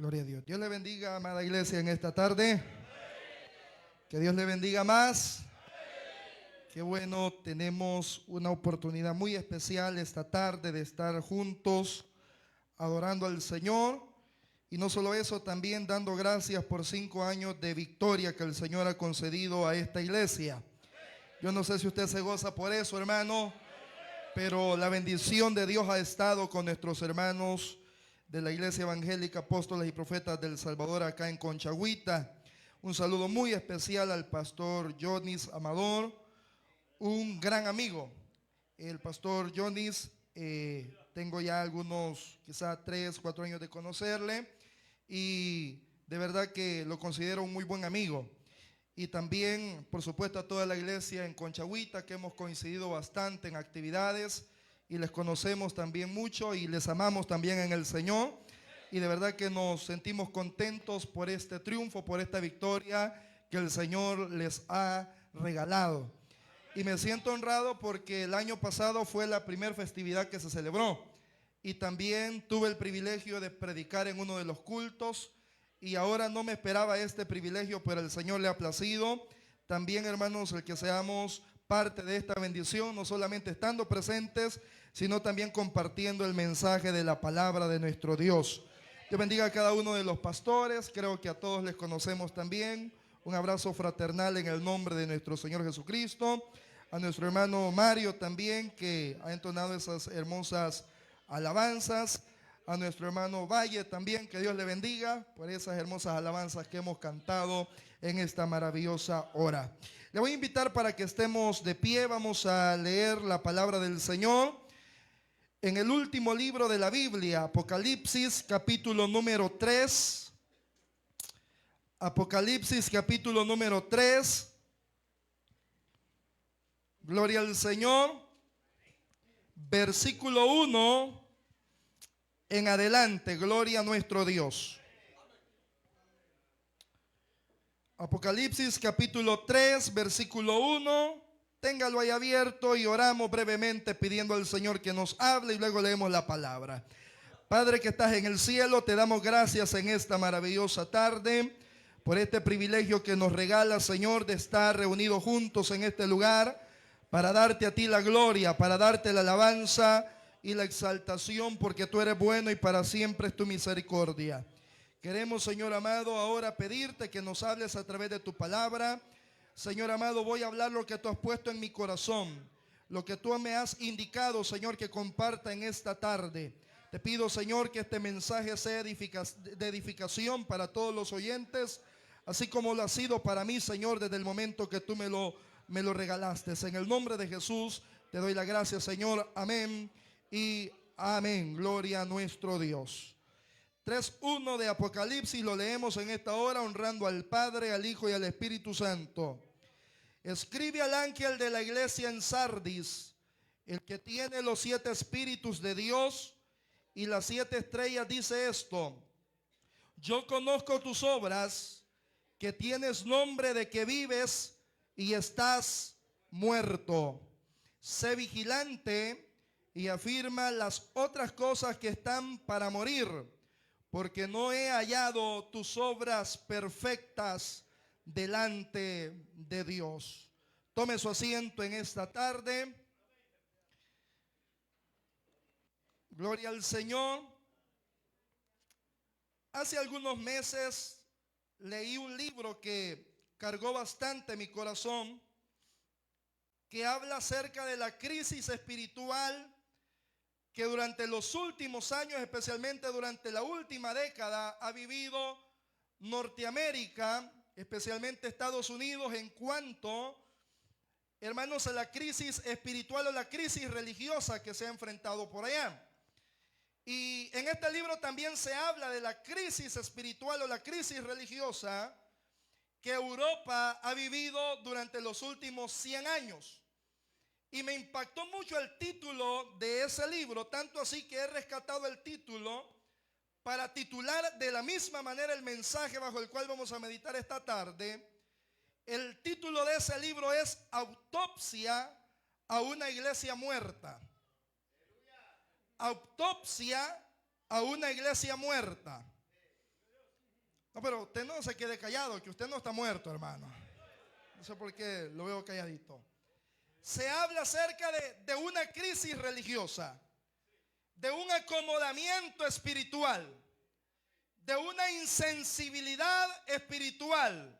Gloria a Dios. Dios le bendiga, amada iglesia, en esta tarde. Que Dios le bendiga más. Qué bueno, tenemos una oportunidad muy especial esta tarde de estar juntos adorando al Señor. Y no solo eso, también dando gracias por 5 años de victoria que el Señor ha concedido a esta iglesia. Yo no sé si usted se goza por eso, hermano, pero la bendición de Dios ha estado con nuestros hermanos de la Iglesia Evangélica Apóstoles y Profetas del Salvador acá en Conchagüita. Un saludo muy especial al pastor Jonis Amador, un gran amigo. El pastor Jonis, tengo ya algunos, quizá 3, 4 años de conocerle, y de verdad que lo considero un muy buen amigo. Y también, por supuesto, a toda la iglesia en Conchagüita, que hemos coincidido bastante en actividades y les conocemos también mucho y les amamos también en el Señor. Y de verdad que nos sentimos contentos por este triunfo, por esta victoria que el Señor les ha regalado. Y me siento honrado porque el año pasado fue la primera festividad que se celebró. Y también tuve el privilegio de predicar en uno de los cultos. Y ahora no me esperaba este privilegio, pero el Señor le ha placido. También, hermanos, el que seamos parte de esta bendición, no solamente estando presentes, sino también compartiendo el mensaje de la palabra de nuestro Dios. Dios bendiga a cada uno de los pastores, creo que a todos les conocemos también. Un abrazo fraternal en el nombre de nuestro Señor Jesucristo. A nuestro hermano Mario también, que ha entonado esas hermosas alabanzas. A nuestro hermano Valle también, que Dios le bendiga por esas hermosas alabanzas que hemos cantado en esta maravillosa hora. Le voy a invitar para que estemos de pie. Vamos a leer la palabra del Señor en el último libro de la Biblia, Apocalipsis capítulo número 3. Apocalipsis capítulo número 3. Gloria al Señor. Versículo 1 en adelante. Gloria a nuestro Dios. Apocalipsis capítulo 3, versículo 1. Téngalo ahí abierto y oramos brevemente pidiendo al Señor que nos hable y luego leemos la palabra. Padre que estás en el cielo, te damos gracias en esta maravillosa tarde por este privilegio que nos regala, Señor, de estar reunidos juntos en este lugar para darte a ti la gloria, para darte la alabanza y la exaltación, porque tú eres bueno y para siempre es tu misericordia. Queremos, Señor amado, ahora pedirte que nos hables a través de tu palabra. Señor amado, voy a hablar lo que tú has puesto en mi corazón, lo que tú me has indicado, Señor, que comparta en esta tarde. Te pido, Señor, que este mensaje sea de edificación para todos los oyentes, así como lo ha sido para mí, Señor, desde el momento que tú me lo regalaste. En el nombre de Jesús te doy la gracia, Señor. Amén y amén. Gloria a nuestro Dios. 3:1 de Apocalipsis lo leemos en esta hora, honrando al Padre, al Hijo y al Espíritu Santo. Escribe al ángel de la iglesia en Sardis, el que tiene los 7 espíritus de Dios y las 7 estrellas, dice esto: yo conozco tus obras, que tienes nombre de que vives y estás muerto. Sé vigilante y afirma las otras cosas que están para morir, porque no he hallado tus obras perfectas delante de Dios. Tome su asiento en esta tarde. Gloria al Señor. Hace algunos meses leí un libro que cargó bastante mi corazón, que habla acerca de la crisis espiritual que durante los últimos años, especialmente durante la última década, ha vivido Norteamérica, especialmente Estados Unidos, en cuanto, hermanos, a la crisis espiritual o la crisis religiosa que se ha enfrentado por allá. Y en este libro también se habla de la crisis espiritual o la crisis religiosa que Europa ha vivido durante los últimos 100 años. Y me impactó mucho el título de ese libro, tanto así que he rescatado el título para titular de la misma manera el mensaje bajo el cual vamos a meditar esta tarde. El título de ese libro es Autopsia a una iglesia muerta. Autopsia a una iglesia muerta. No, pero usted no se quede callado, que usted no está muerto, hermano. No sé por qué lo veo calladito. Se habla acerca de una crisis religiosa, de un acomodamiento espiritual, de una insensibilidad espiritual.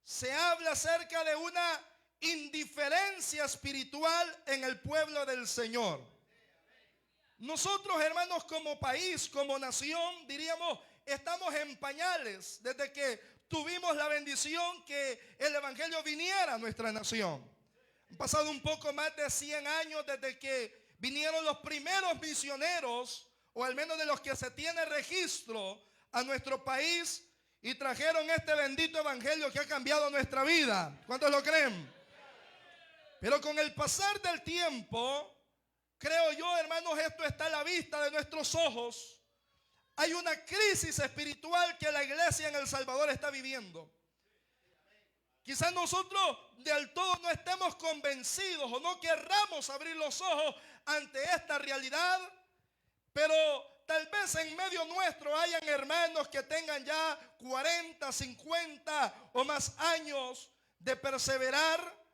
Se habla acerca de una indiferencia espiritual en el pueblo del Señor. Nosotros, hermanos, como país, como nación, diríamos, estamos en pañales desde que tuvimos la bendición que el evangelio viniera a nuestra nación. Han pasado un poco más de 100 años desde que vinieron los primeros misioneros, o al menos de los que se tiene registro, a nuestro país y trajeron este bendito evangelio que ha cambiado nuestra vida. ¿Cuántos lo creen? Pero con el pasar del tiempo, creo yo, hermanos, esto está a la vista de nuestros ojos. Hay una crisis espiritual que la iglesia en El Salvador está viviendo. Quizás nosotros del todo no estemos convencidos o no querramos abrir los ojos ante esta realidad, pero tal vez en medio nuestro hayan hermanos que tengan ya 40, 50 o más años de perseverar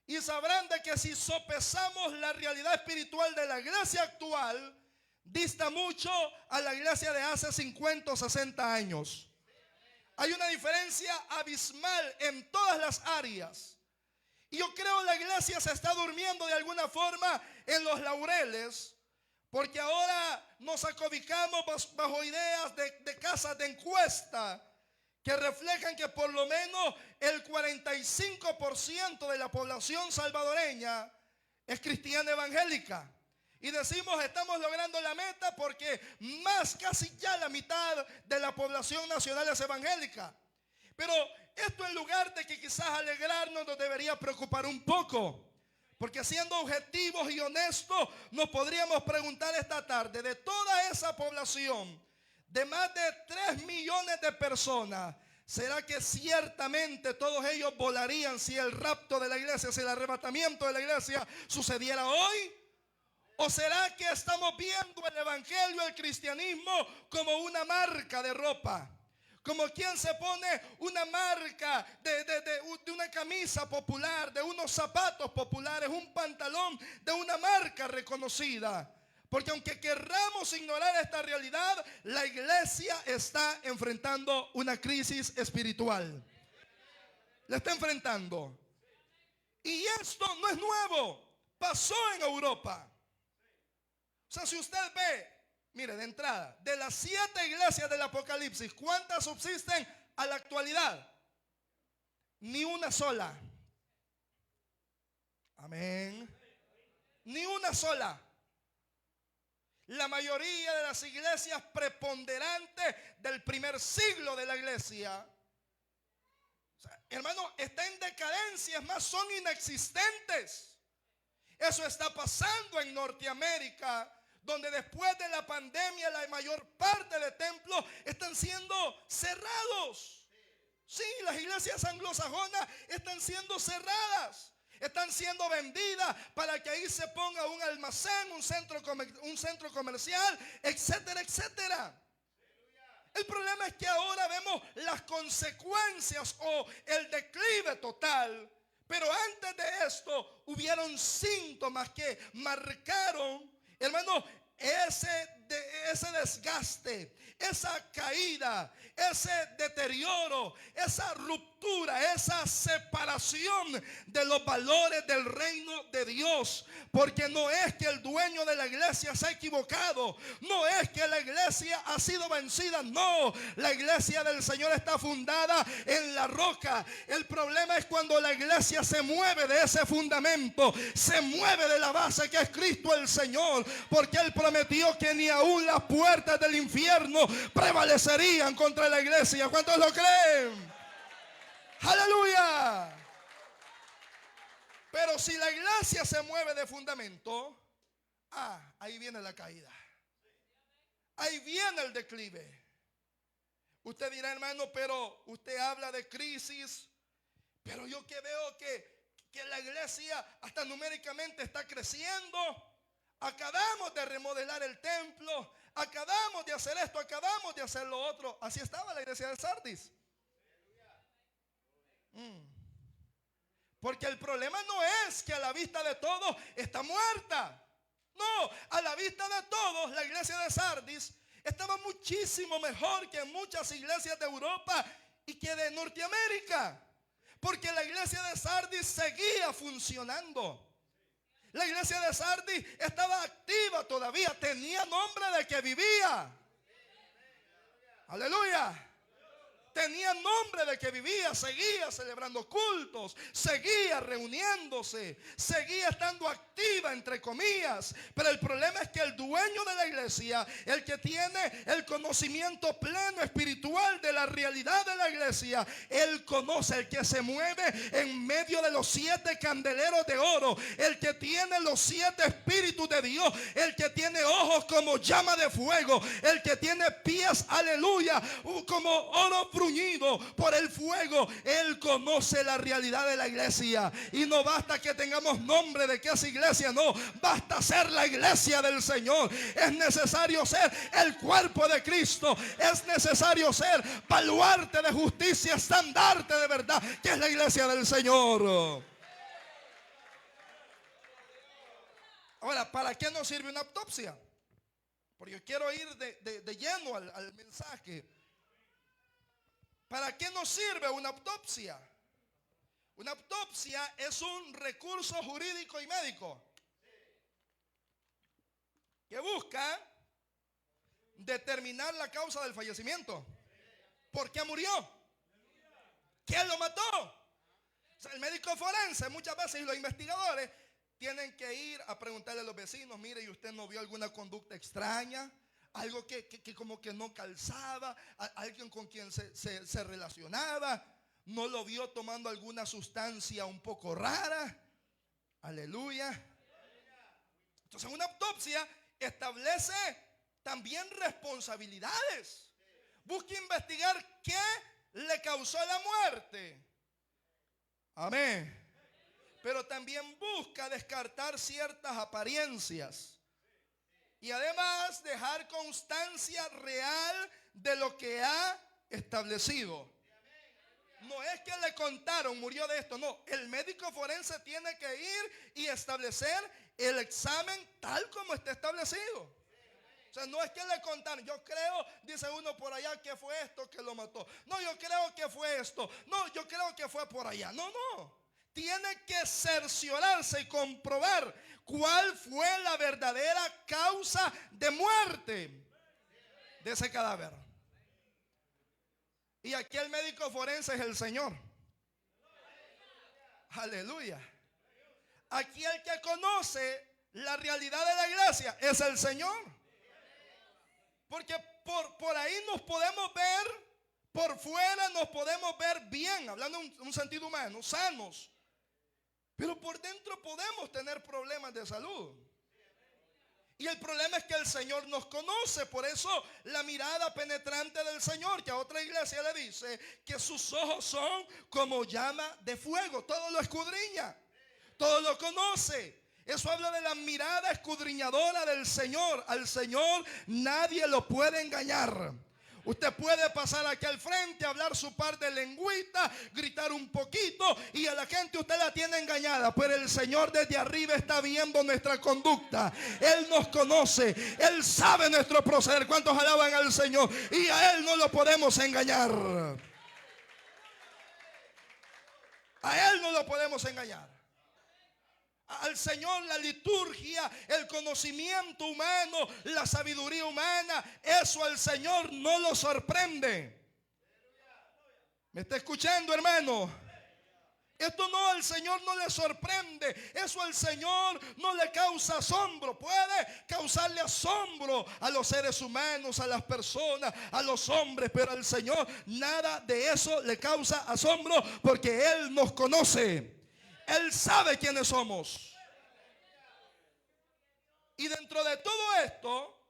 y sabrán de que si sopesamos la realidad espiritual de la iglesia actual, dista mucho a la iglesia de hace 50 o 60 años. Hay una diferencia abismal en todas las áreas. Y yo creo que la iglesia se está durmiendo de alguna forma en los laureles, porque ahora nos acobijamos bajo ideas de casas de encuesta que reflejan que por lo menos el 45% de la población salvadoreña es cristiana evangélica. Y decimos, estamos logrando la meta porque casi ya la mitad de la población nacional es evangélica. Pero esto, en lugar de que quizás alegrarnos, nos debería preocupar un poco. Porque siendo objetivos y honestos, nos podríamos preguntar esta tarde, de toda esa población, de más de 3 millones de personas, ¿será que ciertamente todos ellos volarían si el rapto de la iglesia, si el arrebatamiento de la iglesia sucediera hoy? ¿O será que estamos viendo el evangelio, el cristianismo, como una marca de ropa? Como quien se pone una marca de una camisa popular, de unos zapatos populares, un pantalón de una marca reconocida. Porque aunque querramos ignorar esta realidad, la iglesia está enfrentando una crisis espiritual. La está enfrentando. Y esto no es nuevo. Pasó en Europa. O sea, si usted ve, mire, de entrada, de las 7 iglesias del Apocalipsis, ¿cuántas subsisten a la actualidad? Ni una sola. Amén. Ni una sola. La mayoría de las iglesias preponderantes del primer siglo de la iglesia, o sea, hermano, está en decadencia, es más, son inexistentes. Eso está pasando en Norteamérica, donde después de la pandemia la mayor parte de templos están siendo cerrados. Sí, las iglesias anglosajonas están siendo cerradas, están siendo vendidas para que ahí se ponga un almacén, un centro comercial, etcétera, etcétera. El problema es que ahora vemos las consecuencias o el declive total. Pero antes de esto hubieron síntomas que marcaron, hermano, ese desgaste, esa caída, ese deterioro, esa ruptura, esa separación de los valores del reino de Dios. Porque no es que el dueño de la iglesia se ha equivocado, no es que la iglesia ha sido vencida, no, la iglesia del Señor está fundada en la roca. El problema es cuando la iglesia se mueve de ese fundamento, se mueve de la base que es Cristo el Señor, porque Él prometió que ni aún las puertas del infierno prevalecerían contra la iglesia. ¿Cuántos lo creen? ¡Aleluya! Pero si la iglesia se mueve de fundamento, ahí viene la caída. Ahí viene el declive. Usted dirá, hermano, pero usted habla de crisis, pero yo que veo que la iglesia hasta numéricamente está creciendo. Acabamos de remodelar el templo, acabamos de hacer esto, acabamos de hacer lo otro. Así estaba la iglesia de Sardis. Porque el problema no es que a la vista de todos está muerta. No, a la vista de todos la iglesia de Sardis estaba muchísimo mejor que muchas iglesias de Europa y que de Norteamérica. Porque la iglesia de Sardis seguía funcionando. La iglesia de Sardis estaba activa todavía, tenía nombre de que vivía. Aleluya. Tenía nombre de que vivía, seguía celebrando cultos, seguía reuniéndose, seguía estando activa entre comillas. Pero el problema es que el dueño de la iglesia, el que tiene el conocimiento pleno espiritual de la realidad de la iglesia, él conoce, el que se mueve en medio de los 7 candeleros de oro, el que tiene los 7 espíritus de Dios, el que tiene ojos como llama de fuego, el que tiene pies, aleluya, como oro bruñido por el fuego. Él conoce la realidad de la iglesia. Y no basta que tengamos nombre de que es iglesia, no, basta ser la iglesia del Señor. Es necesario ser el cuerpo de Cristo. Es necesario ser baluarte de justicia, estandarte de verdad, que es la iglesia del Señor. Ahora, ¿para qué nos sirve una autopsia? Porque yo quiero ir de lleno al mensaje. ¿Para qué nos sirve una autopsia? Una autopsia es un recurso jurídico y médico que busca determinar la causa del fallecimiento. ¿Por qué murió? ¿Quién lo mató? O sea, el médico forense muchas veces y los investigadores tienen que ir a preguntarle a los vecinos: mire, ¿y usted no vio alguna conducta extraña? Algo que como que no calzaba, alguien con quien se relacionaba, no lo vio tomando alguna sustancia un poco rara. Aleluya. Entonces una autopsia establece también responsabilidades. Busca investigar qué le causó la muerte. Amén. Pero también busca descartar ciertas apariencias. Y además dejar constancia real de lo que ha establecido. No es que le contaron, murió de esto. No, el médico forense tiene que ir y establecer el examen tal como está establecido. O sea, no es que le contaron. Yo creo, dice uno por allá, que fue esto que lo mató. No, yo creo que fue esto. No, yo creo que fue por allá. No, no. Tiene que cerciorarse y comprobar cuál fue la verdadera causa de muerte de ese cadáver. Y aquí el médico forense es el Señor. Aleluya. Aquí el que conoce la realidad de la iglesia es el Señor. Porque por ahí nos podemos ver, por fuera nos podemos ver bien, hablando en un sentido humano, sanos. Pero por dentro podemos tener problemas de salud. Y el problema es que el Señor nos conoce. Por eso la mirada penetrante del Señor, que a otra iglesia le dice que sus ojos son como llama de fuego. Todo lo escudriña, todo lo conoce. Eso habla de la mirada escudriñadora del Señor. Al Señor nadie lo puede engañar. Usted puede pasar aquí al frente, hablar su par de lengüita, gritar un poquito y a la gente usted la tiene engañada. Pero el Señor desde arriba está viendo nuestra conducta. Él nos conoce, Él sabe nuestro proceder. ¿Cuántos alaban al Señor? Y a Él no lo podemos engañar. A Él no lo podemos engañar. Al Señor la liturgia, el conocimiento humano, la sabiduría humana, eso al Señor no lo sorprende. ¿Me está escuchando, hermano? Esto no, al Señor no le sorprende. Eso al Señor no le causa asombro. Puede causarle asombro a los seres humanos, a las personas, a los hombres, pero al Señor nada de eso le causa asombro, porque Él nos conoce. Él sabe quiénes somos. Y dentro de todo esto,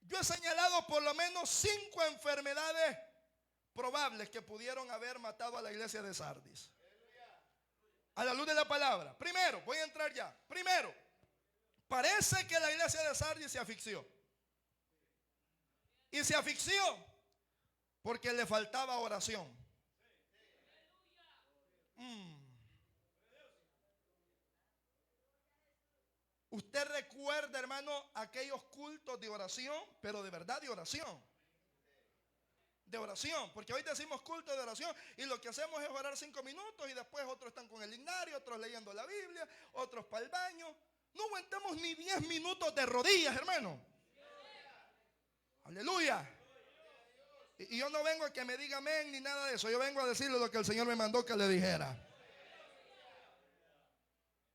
yo he señalado por lo menos 5 enfermedades probables que pudieron haber matado a la iglesia de Sardis. A la luz de la palabra. Primero, voy a entrar ya. Primero, parece que la iglesia de Sardis se asfixió. Y se asfixió porque le faltaba oración. Usted recuerda, hermano, aquellos cultos de oración, pero de verdad de oración. De oración, porque hoy decimos culto de oración y lo que hacemos es orar 5 minutos y después otros están con el himnario, otros leyendo la Biblia, otros para el baño. No aguantamos ni 10 minutos de rodillas, hermano. Aleluya. Y yo no vengo a que me diga amén ni nada de eso. Yo vengo a decirle lo que el Señor me mandó que le dijera.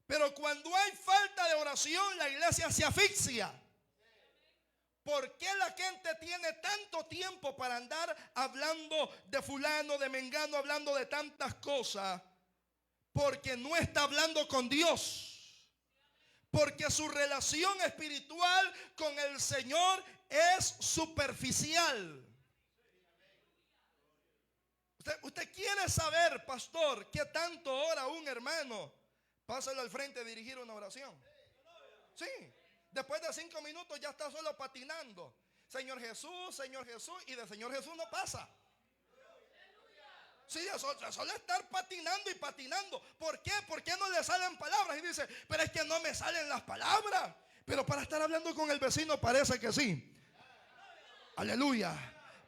Pero cuando hay falta de oración, la iglesia se asfixia. ¿Por qué la gente tiene tanto tiempo para andar hablando de fulano, de mengano, hablando de tantas cosas? Porque no está hablando con Dios. Porque su relación espiritual con el Señor es superficial. Usted quiere saber, pastor, qué tanto ora un hermano. Pásalo al frente a dirigir una oración. Sí. Después de 5 minutos ya está solo patinando. Señor Jesús, y de Señor Jesús no pasa. Sí, solo estar patinando y patinando. ¿Por qué? ¿Por qué no le salen palabras? Y dice, pero es que no me salen las palabras. Pero para estar hablando con el vecino parece que sí. Aleluya.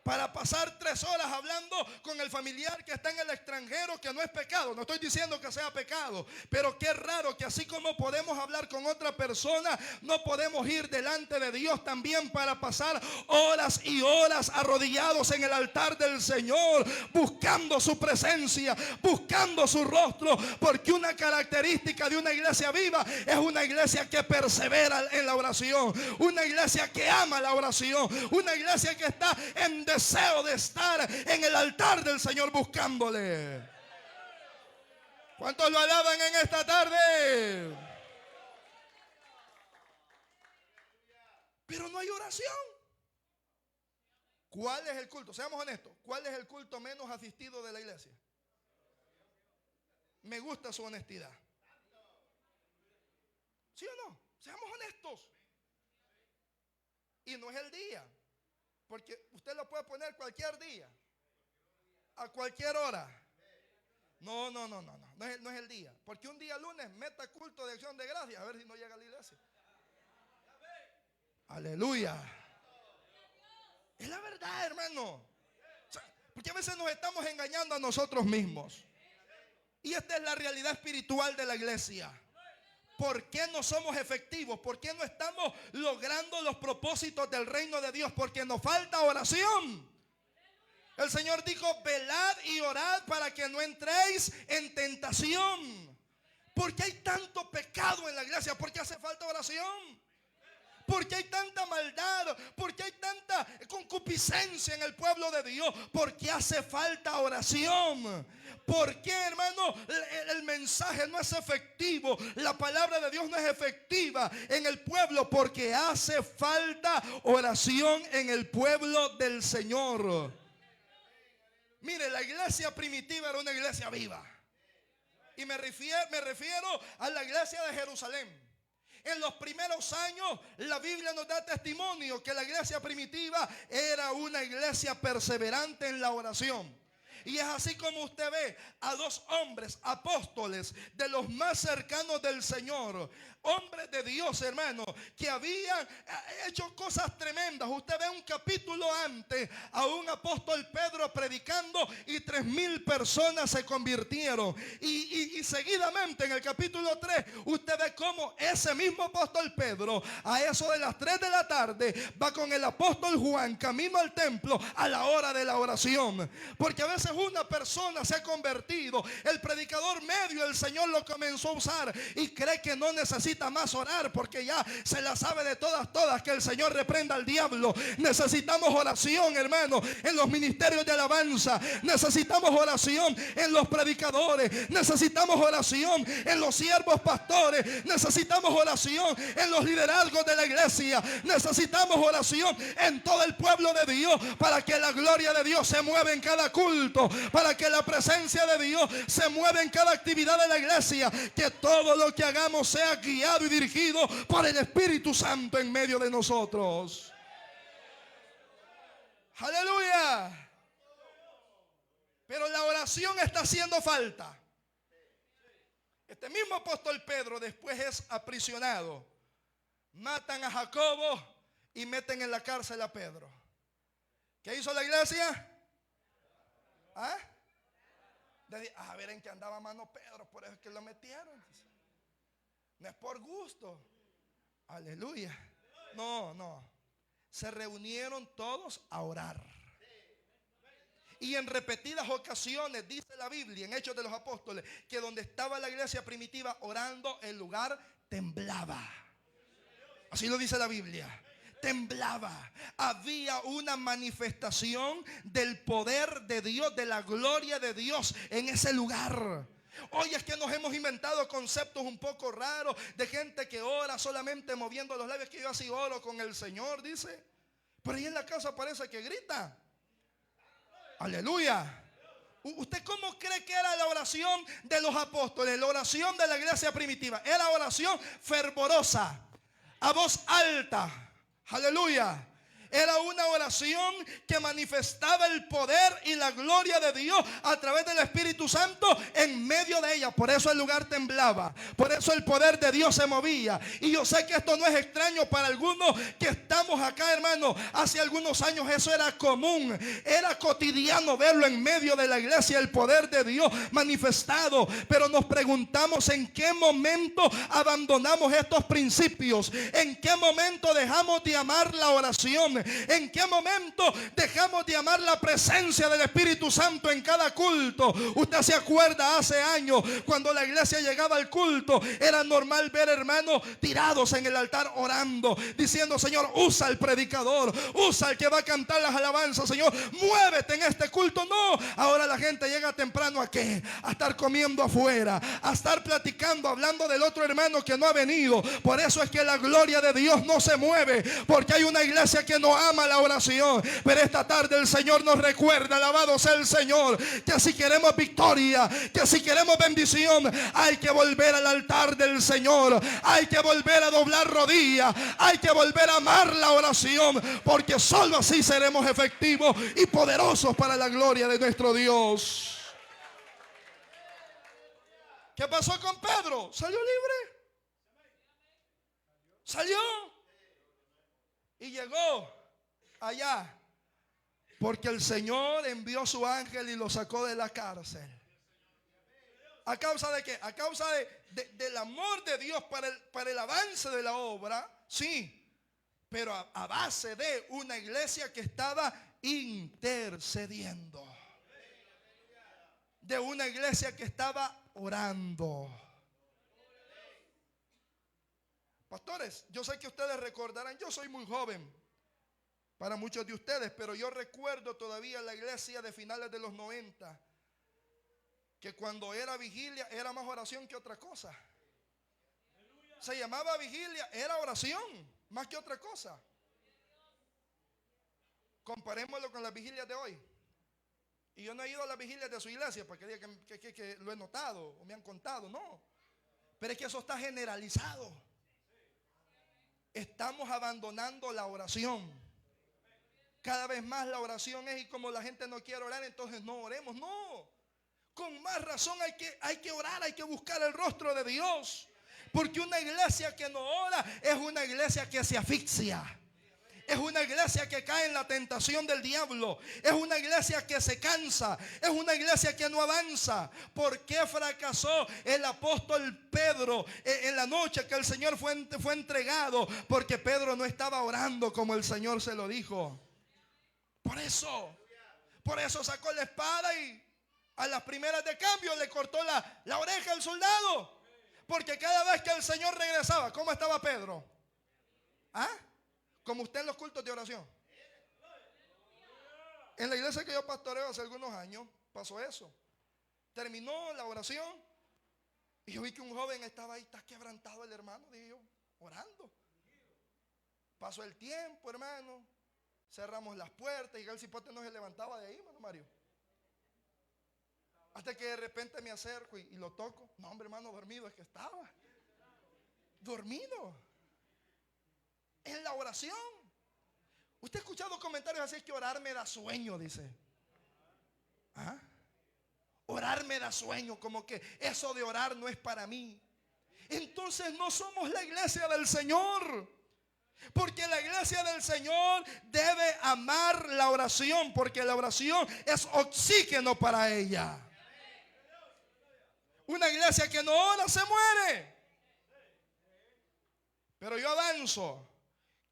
Para pasar 3 horas hablando con el familiar que está en el extranjero, que no es pecado. No estoy diciendo que sea pecado, pero qué raro que así como podemos hablar con otra persona, no podemos ir delante de Dios también para pasar horas y horas arrodillados en el altar del Señor, buscando su presencia, buscando su rostro. Porque una característica de una iglesia viva es una iglesia que persevera en la oración, una iglesia que ama la oración, una iglesia que está en deseo de estar en el altar del Señor buscándole. ¿Cuántos lo alaban en esta tarde? Pero no hay oración. ¿Cuál es el culto? Seamos honestos. ¿Cuál es el culto menos asistido de la iglesia? Me gusta su honestidad. ¿Sí o no? Seamos honestos. Y no es el día. Porque usted lo puede poner cualquier día, a cualquier hora. No es el día. Porque un día lunes meta culto de acción de gracias, a ver si no llega a la iglesia. Aleluya. Es la verdad, hermano. Porque a veces nos estamos engañando a nosotros mismos. Y esta es la realidad espiritual de la iglesia. ¿Por qué no somos efectivos? ¿Por qué no estamos logrando los propósitos del reino de Dios? Porque nos falta oración. El Señor dijo, velad y orad para que no entréis en tentación. ¿Por qué hay tanto pecado en la iglesia? ¿Por qué hace falta oración? ¿Por qué hay tanta maldad? ¿Por qué hay tanta concupiscencia en el pueblo de Dios? Porque hace falta oración. ¿Por qué, hermano, el mensaje no es efectivo? La palabra de Dios no es efectiva en el pueblo porque hace falta oración en el pueblo del Señor. Mire, la iglesia primitiva era una iglesia viva. Y me refiero a la iglesia de Jerusalén. En los primeros años, la Biblia nos da testimonio que la iglesia primitiva era una iglesia perseverante en la oración. Y es así como usted ve a 2 hombres apóstoles de los más cercanos del Señor, hombres de Dios, hermano, que habían hecho cosas tremendas. Usted ve un capítulo antes a un apóstol Pedro predicando y 3,000 personas se convirtieron. Y seguidamente en el capítulo 3 usted ve cómo ese mismo apóstol Pedro a eso de las 3 de la tarde va con el apóstol Juan camino al templo a la hora de la oración. Porque a veces una persona se ha convertido, el predicador medio el Señor lo comenzó a usar y cree que no necesita más orar porque ya se la sabe de todas, que el Señor reprenda al diablo. Necesitamos oración, hermano, en los ministerios de alabanza. Necesitamos oración en los predicadores. Necesitamos oración en los siervos pastores. Necesitamos oración en los liderazgos de la iglesia. Necesitamos oración en todo el pueblo de Dios para que la gloria de Dios se mueva en cada culto, para que la presencia de Dios se mueva en cada actividad de la iglesia, que todo lo que hagamos sea guiado y dirigido por el Espíritu Santo en medio de nosotros. Aleluya. Pero la oración está haciendo falta. Este mismo apóstol Pedro después es aprisionado. Matan a Jacobo y meten en la cárcel a Pedro. ¿Qué hizo la iglesia? ¿Ah? A ver en qué andaba mano Pedro, por eso es que lo metieron. No es por gusto. Aleluya. No. Se reunieron todos a orar. Y en repetidas ocasiones dice la Biblia, en Hechos de los Apóstoles, que donde estaba la iglesia primitiva orando, el lugar temblaba. Así lo dice la Biblia. Temblaba. Había una manifestación del poder de Dios, de la gloria de Dios en ese lugar. Hoy es que nos hemos inventado conceptos un poco raros de gente que ora solamente moviendo los labios, que yo así oro con el Señor, dice. Pero ahí en la casa parece que grita. Aleluya. ¿Usted cómo cree que era la oración de los apóstoles? La oración de la iglesia primitiva era oración fervorosa, a voz alta. Aleluya. Era una oración que manifestaba el poder y la gloria de Dios a través del Espíritu Santo en medio de ella. Por eso el lugar temblaba. Por eso el poder de Dios se movía. Y yo sé que esto no es extraño para algunos que estamos acá, hermano. Hace algunos años eso era común. Era cotidiano verlo en medio de la iglesia, el poder de Dios manifestado. Pero nos preguntamos en qué momento abandonamos estos principios. En qué momento dejamos de amar la oración. ¿En qué momento dejamos de amar la presencia del Espíritu Santo en cada culto? Usted se acuerda hace años cuando la iglesia llegaba al culto, era normal ver hermanos tirados en el altar orando, diciendo: Señor, usa al predicador, usa al que va a cantar las alabanzas, Señor, muévete en este culto. No, ahora la gente llega temprano ¿a qué? A estar comiendo afuera, a estar platicando, hablando del otro hermano que no ha venido. Por eso es que la gloria de Dios no se mueve, porque hay una iglesia que no ama la oración. Pero esta tarde el Señor nos recuerda, alabado sea el Señor, que si queremos victoria, que si queremos bendición, hay que volver al altar del Señor, hay que volver a doblar rodillas, hay que volver a amar la oración, porque solo así seremos efectivos y poderosos para la gloria de nuestro Dios. ¿Qué pasó con Pedro? ¿Salió libre? ¿Salió? Y llegó allá, porque el Señor envió su ángel y lo sacó de la cárcel. ¿A causa de qué? A causa del amor de Dios para el avance de la obra, sí, pero a base de una iglesia que estaba intercediendo, de una iglesia que estaba orando. Pastores, yo sé que ustedes recordarán, yo soy muy joven para muchos de ustedes, pero yo recuerdo todavía la iglesia de finales de los 90, que cuando era vigilia era más oración que otra cosa. Se llamaba vigilia, era oración más que otra cosa. Comparémoslo con las vigilias de hoy. Y yo no he ido a las vigilias de su iglesia para que digan que lo he notado o me han contado, no. Pero es que eso está generalizado. Estamos abandonando la oración. Cada vez más la oración es, y como la gente no quiere orar, entonces no oremos. No, con más razón hay que orar, hay que buscar el rostro de Dios. Porque una iglesia que no ora es una iglesia que se asfixia. Es una iglesia que cae en la tentación del diablo. Es una iglesia que se cansa. Es una iglesia que no avanza. ¿Por qué fracasó el apóstol Pedro en la noche que el Señor fue entregado? Porque Pedro no estaba orando como el Señor se lo dijo. Por eso sacó la espada y a las primeras de cambio le cortó la oreja al soldado. Porque cada vez que el Señor regresaba, ¿cómo estaba Pedro? ¿Ah? Como usted en los cultos de oración. En la iglesia que yo pastoreo hace algunos años pasó eso. Terminó la oración y yo vi que un joven estaba ahí, está quebrantado el hermano, dije yo, orando. Pasó el tiempo, hermano. Cerramos las puertas y el cipote no se levantaba de ahí, hermano Mario. Hasta que de repente me acerco y lo toco. No, hombre, hermano, dormido es que estaba. Dormido. En la oración. Usted ha escuchado comentarios así, es que orar me da sueño, dice. ¿Ah? Orar me da sueño, como que eso de orar no es para mí. Entonces no somos la iglesia del Señor. Porque la iglesia del Señor debe amar la oración, porque la oración es oxígeno para ella. Una iglesia que no ora se muere. Pero yo avanzo.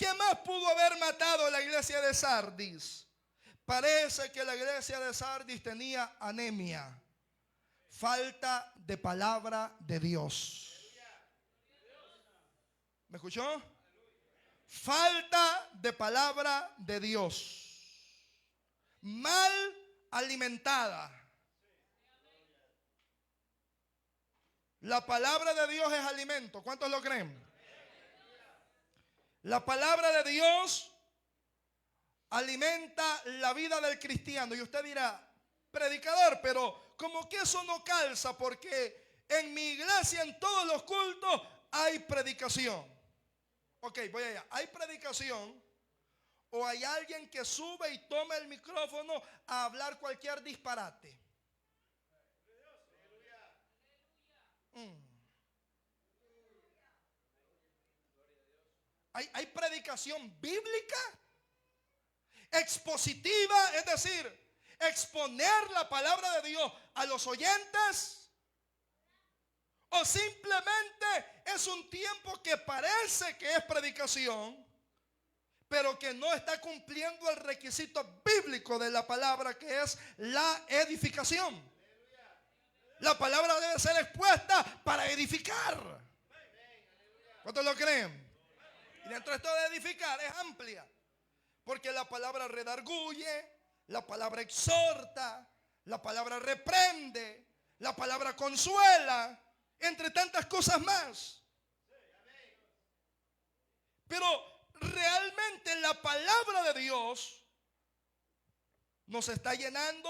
¿Qué más pudo haber matado la iglesia de Sardis? Parece que la iglesia de Sardis tenía anemia, falta de palabra de Dios. ¿Me escuchó? Falta de palabra de Dios. Mal alimentada. La palabra de Dios es alimento. ¿Cuántos lo creen? La palabra de Dios alimenta la vida del cristiano. Y usted dirá, predicador, pero como que eso no calza, porque en mi iglesia, en todos los cultos, hay predicación. Ok, voy allá. ¿Hay predicación o hay alguien que sube y toma el micrófono a hablar cualquier disparate? ¿Hay predicación bíblica? Expositiva, es decir, exponer la palabra de Dios a los oyentes. O simplemente es un tiempo que parece que es predicación, pero que no está cumpliendo el requisito bíblico de la palabra, que es la edificación. La palabra debe ser expuesta para edificar. ¿Cuántos lo creen? Y dentro de esto de edificar es amplia, porque la palabra redarguye, la palabra exhorta, la palabra reprende, la palabra consuela, entre tantas cosas más. Pero realmente la palabra de Dios nos está llenando,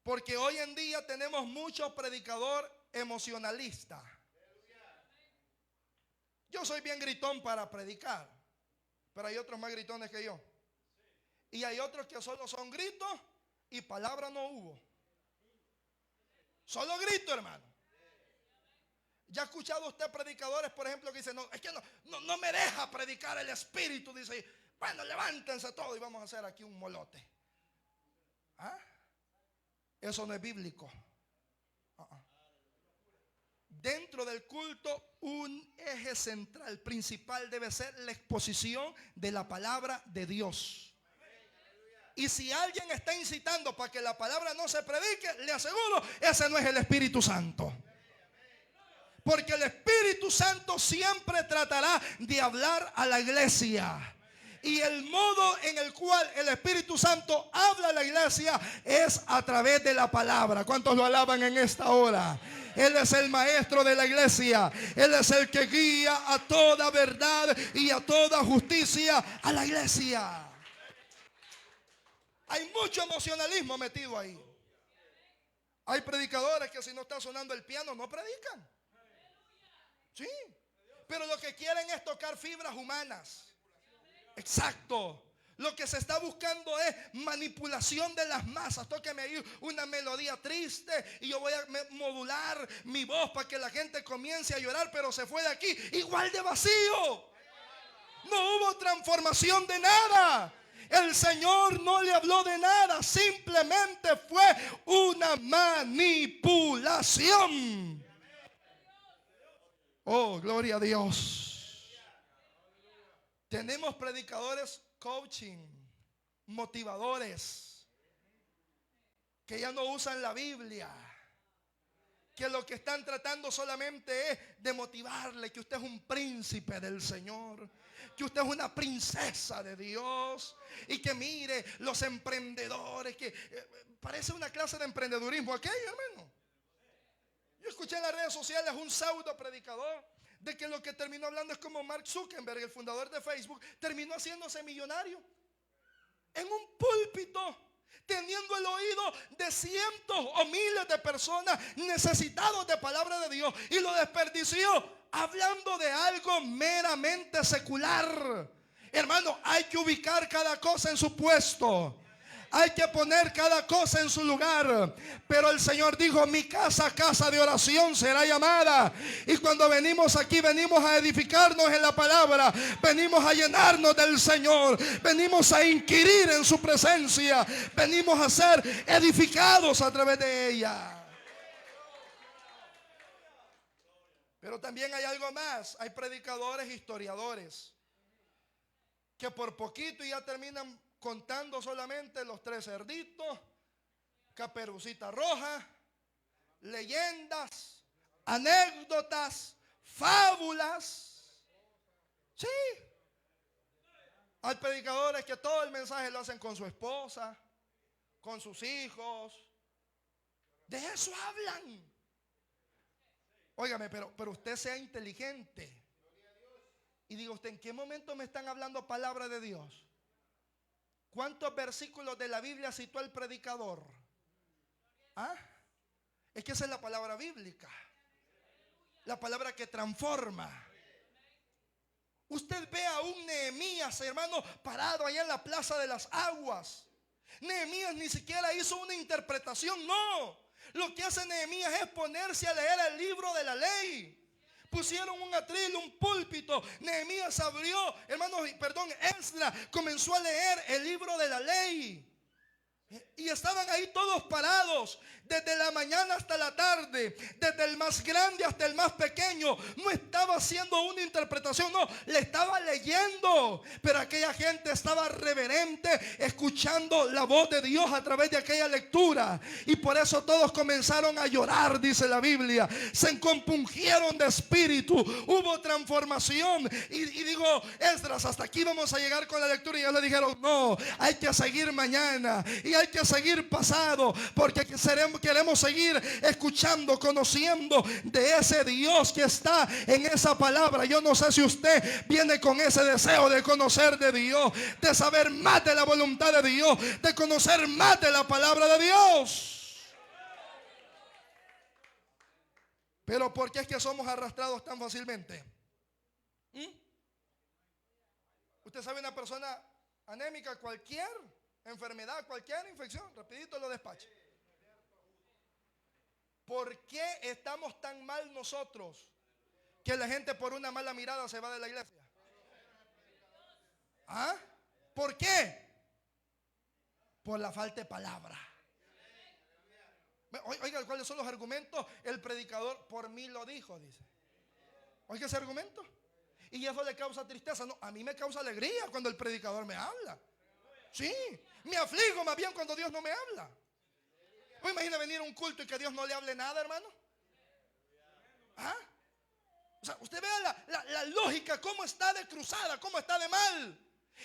porque hoy en día tenemos mucho predicador emocionalista. Yo soy bien gritón para predicar, pero hay otros más gritones que yo. Y hay otros que solo son gritos y palabra no hubo. Solo grito, hermano. ¿Ya ha escuchado usted predicadores, por ejemplo, que dicen, no, es que no me deja predicar el Espíritu? Dice, bueno, levántense todos y vamos a hacer aquí un molote. ¿Ah? Eso no es bíblico. Dentro del culto, un eje central, principal, debe ser la exposición de la palabra de Dios. Y si alguien está incitando para que la palabra no se predique, le aseguro, ese no es el Espíritu Santo. Porque el Espíritu Santo siempre tratará de hablar a la iglesia. Y el modo en el cual el Espíritu Santo habla a la iglesia es a través de la palabra. ¿Cuántos lo alaban en esta hora? Él es el maestro de la iglesia. Él es el que guía a toda verdad y a toda justicia a la iglesia. Hay mucho emocionalismo metido ahí. Hay predicadores que si no está sonando el piano no predican. Sí, pero lo que quieren es tocar fibras humanas. Exacto. Lo que se está buscando es manipulación de las masas. Tóqueme ahí una melodía triste y yo voy a modular mi voz para que la gente comience a llorar, pero se fue de aquí igual de vacío. No hubo transformación de nada. El Señor no le habló de nada. Simplemente fue una manipulación. Oh, gloria a Dios. Tenemos predicadores coaching, motivadores, que ya no usan la Biblia, que lo que están tratando solamente es de motivarle, que usted es un príncipe del Señor, que usted es una princesa de Dios, y que mire los emprendedores, que parece una clase de emprendedurismo aquello, hermano. Yo escuché en las redes sociales un pseudo predicador de que lo que terminó hablando es como Mark Zuckerberg, el fundador de Facebook, terminó haciéndose millonario en un púlpito, teniendo el oído de cientos o miles de personas necesitados de palabra de Dios, y lo desperdició hablando de algo meramente secular. Hermano, hay que ubicar cada cosa en su puesto. Hay que poner cada cosa en su lugar. Pero el Señor dijo: mi casa, casa de oración será llamada. Y cuando venimos aquí, venimos a edificarnos en la palabra. Venimos a llenarnos del Señor. Venimos a inquirir en su presencia. Venimos a ser edificados a través de ella. Pero también hay algo más. Hay predicadores, historiadores, que por poquito ya terminan contando solamente los 3 cerditos, Caperucita Roja, leyendas, anécdotas, fábulas. Sí. Hay predicadores que todo el mensaje lo hacen con su esposa, con sus hijos. De eso hablan. Óigame, pero usted sea inteligente. Y digo, ¿usted en qué momento me están hablando palabra de Dios? ¿Cuántos versículos de la Biblia citó el predicador? ¿Ah? Es que esa es la palabra bíblica. La palabra que transforma. Usted ve a un Nehemías, hermano, parado allá en la plaza de las aguas. Nehemías ni siquiera hizo una interpretación, no. Lo que hace Nehemías es ponerse a leer el libro de la ley. Pusieron un atril, un púlpito. Nehemías abrió, Esdras comenzó a leer el libro de la ley. Y estaban ahí todos parados, desde la mañana hasta la tarde, desde el más grande hasta el más pequeño. No estaba haciendo una interpretación, no, le estaba leyendo. Pero aquella gente estaba reverente, escuchando la voz de Dios a través de aquella lectura. Y por eso todos comenzaron a llorar, dice la Biblia. Se compungieron de espíritu, hubo transformación. Y digo, Esdras, hasta aquí vamos a llegar con la lectura. Y ellos le dijeron, no, hay que seguir mañana. Y hay que seguir pasado, porque queremos seguir escuchando, conociendo de ese Dios que está en esa palabra. Yo no sé si usted viene con ese deseo de conocer de Dios, de saber más de la voluntad de Dios, de conocer más de la palabra de Dios. Pero ¿por qué es que somos arrastrados tan fácilmente? Usted sabe, una persona anémica, cualquier enfermedad, cualquier infección, rapidito lo despacha. ¿Por qué estamos tan mal nosotros que la gente por una mala mirada se va de la iglesia? ¿Ah? ¿Por qué? Por la falta de palabra. Oiga, ¿cuáles son los argumentos? El predicador por mí lo dijo, dice. Oiga ese argumento. Y eso le causa tristeza. No, a mí me causa alegría cuando el predicador me habla. Sí, me aflijo más bien cuando Dios no me habla. ¿O imagina venir a un culto y que Dios no le hable nada, hermano? ¿Ah? O sea, usted vea la lógica, cómo está de cruzada, cómo está de mal.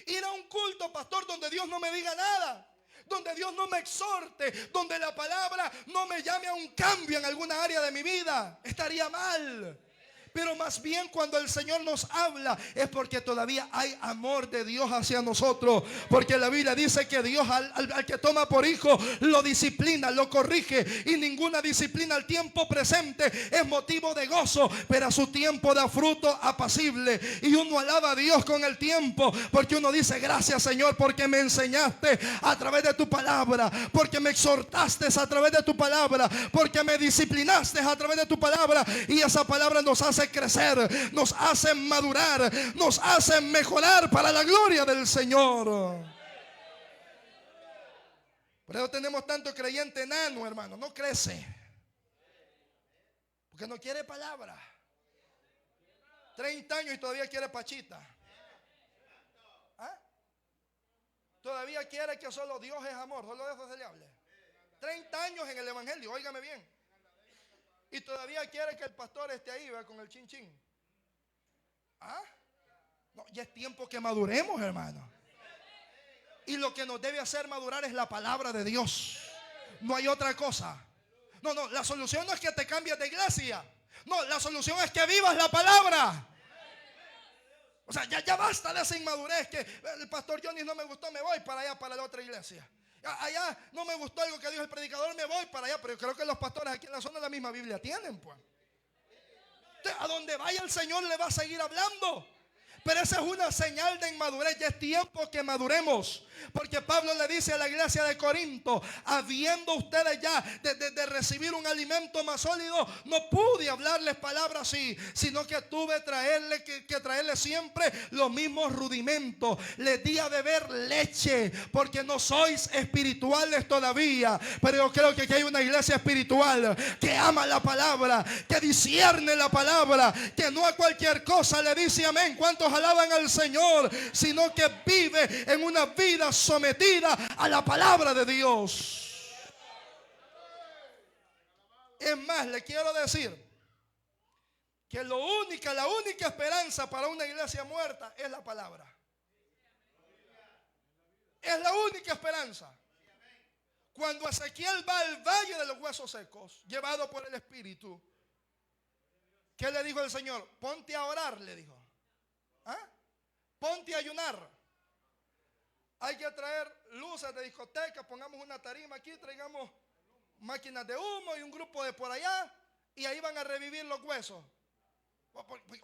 Ir a un culto, pastor, donde Dios no me diga nada, donde Dios no me exhorte, donde la palabra no me llame a un cambio en alguna área de mi vida, estaría mal. Pero más bien cuando el Señor nos habla es porque todavía hay amor de Dios hacia nosotros. Porque la Biblia dice que Dios al que toma por hijo lo disciplina, lo corrige. Y ninguna disciplina al tiempo presente es motivo de gozo, pero a su tiempo da fruto apacible. Y uno alaba a Dios con el tiempo, porque uno dice, gracias Señor, porque me enseñaste a través de tu palabra, porque me exhortaste a través de tu palabra, porque me disciplinaste a través de tu palabra. Y esa palabra nos hace crecer, nos hace madurar, nos hace mejorar para la gloria del Señor. Por eso tenemos tanto creyente enano, hermano, no crece, porque no quiere palabra. 30 años y todavía quiere pachita. ¿Ah? Todavía quiere que solo Dios es amor, solo de eso se le hable. 30 años en el evangelio, óigame bien. Y todavía quiere que el pastor esté ahí, ¿verdad? Con el chin chin. ¿Ah? No, ya es tiempo que maduremos, hermano. Y lo que nos debe hacer madurar es la palabra de Dios. No hay otra cosa. No, la solución no es que te cambies de iglesia. No, la solución es que vivas la palabra. O sea, ya basta de esa inmadurez, que el pastor Johnny no me gustó, me voy para allá, para la otra iglesia. Allá no me gustó algo que dijo el predicador, me voy para allá. Pero yo creo que los pastores aquí en la zona de la misma Biblia tienen, pues. A donde vaya el Señor le va a seguir hablando. Pero esa es una señal de inmadurez. Ya es tiempo que maduremos. Porque Pablo le dice a la iglesia de Corinto: habiendo ustedes ya de recibir un alimento más sólido, no pude hablarles palabras así, sino que tuve que traerles siempre los mismos rudimentos. Les di a beber leche, porque no sois espirituales todavía. Pero yo creo que aquí hay una iglesia espiritual que ama la palabra, que discierne la palabra, que no a cualquier cosa le dice amén. ¿Cuántos alaban al Señor? Sino que vive en una vida sometida a la palabra de Dios. Es más, le quiero decir que la única esperanza para una iglesia muerta es la palabra. Es la única esperanza. Cuando Ezequiel va al valle de los huesos secos, llevado por el Espíritu, ¿qué le dijo el Señor? Ponte a orar, le dijo. ¿Ah? Ponte a ayunar. Hay que traer luces de discoteca, pongamos una tarima aquí, traigamos máquinas de humo y un grupo de por allá, y ahí van a revivir los huesos.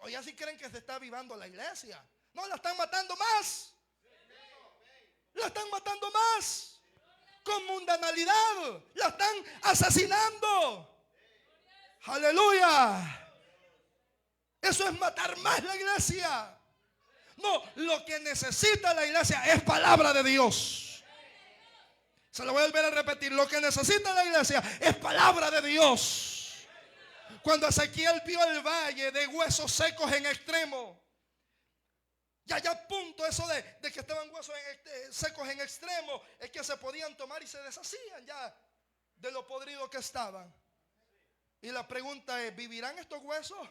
O ya si creen que se está avivando la iglesia. No, la están matando más. La están matando más. Con mundanalidad. La están asesinando. Aleluya. Eso es matar más la iglesia. No, lo que necesita la iglesia es palabra de Dios. Se lo voy a volver a repetir. Lo que necesita la iglesia es palabra de Dios. Cuando Ezequiel vio el valle de huesos secos en extremo, ya a punto eso de que estaban huesos secos en extremo, es que se podían tomar y se deshacían ya de lo podrido que estaban. Y la pregunta es: ¿vivirán estos huesos?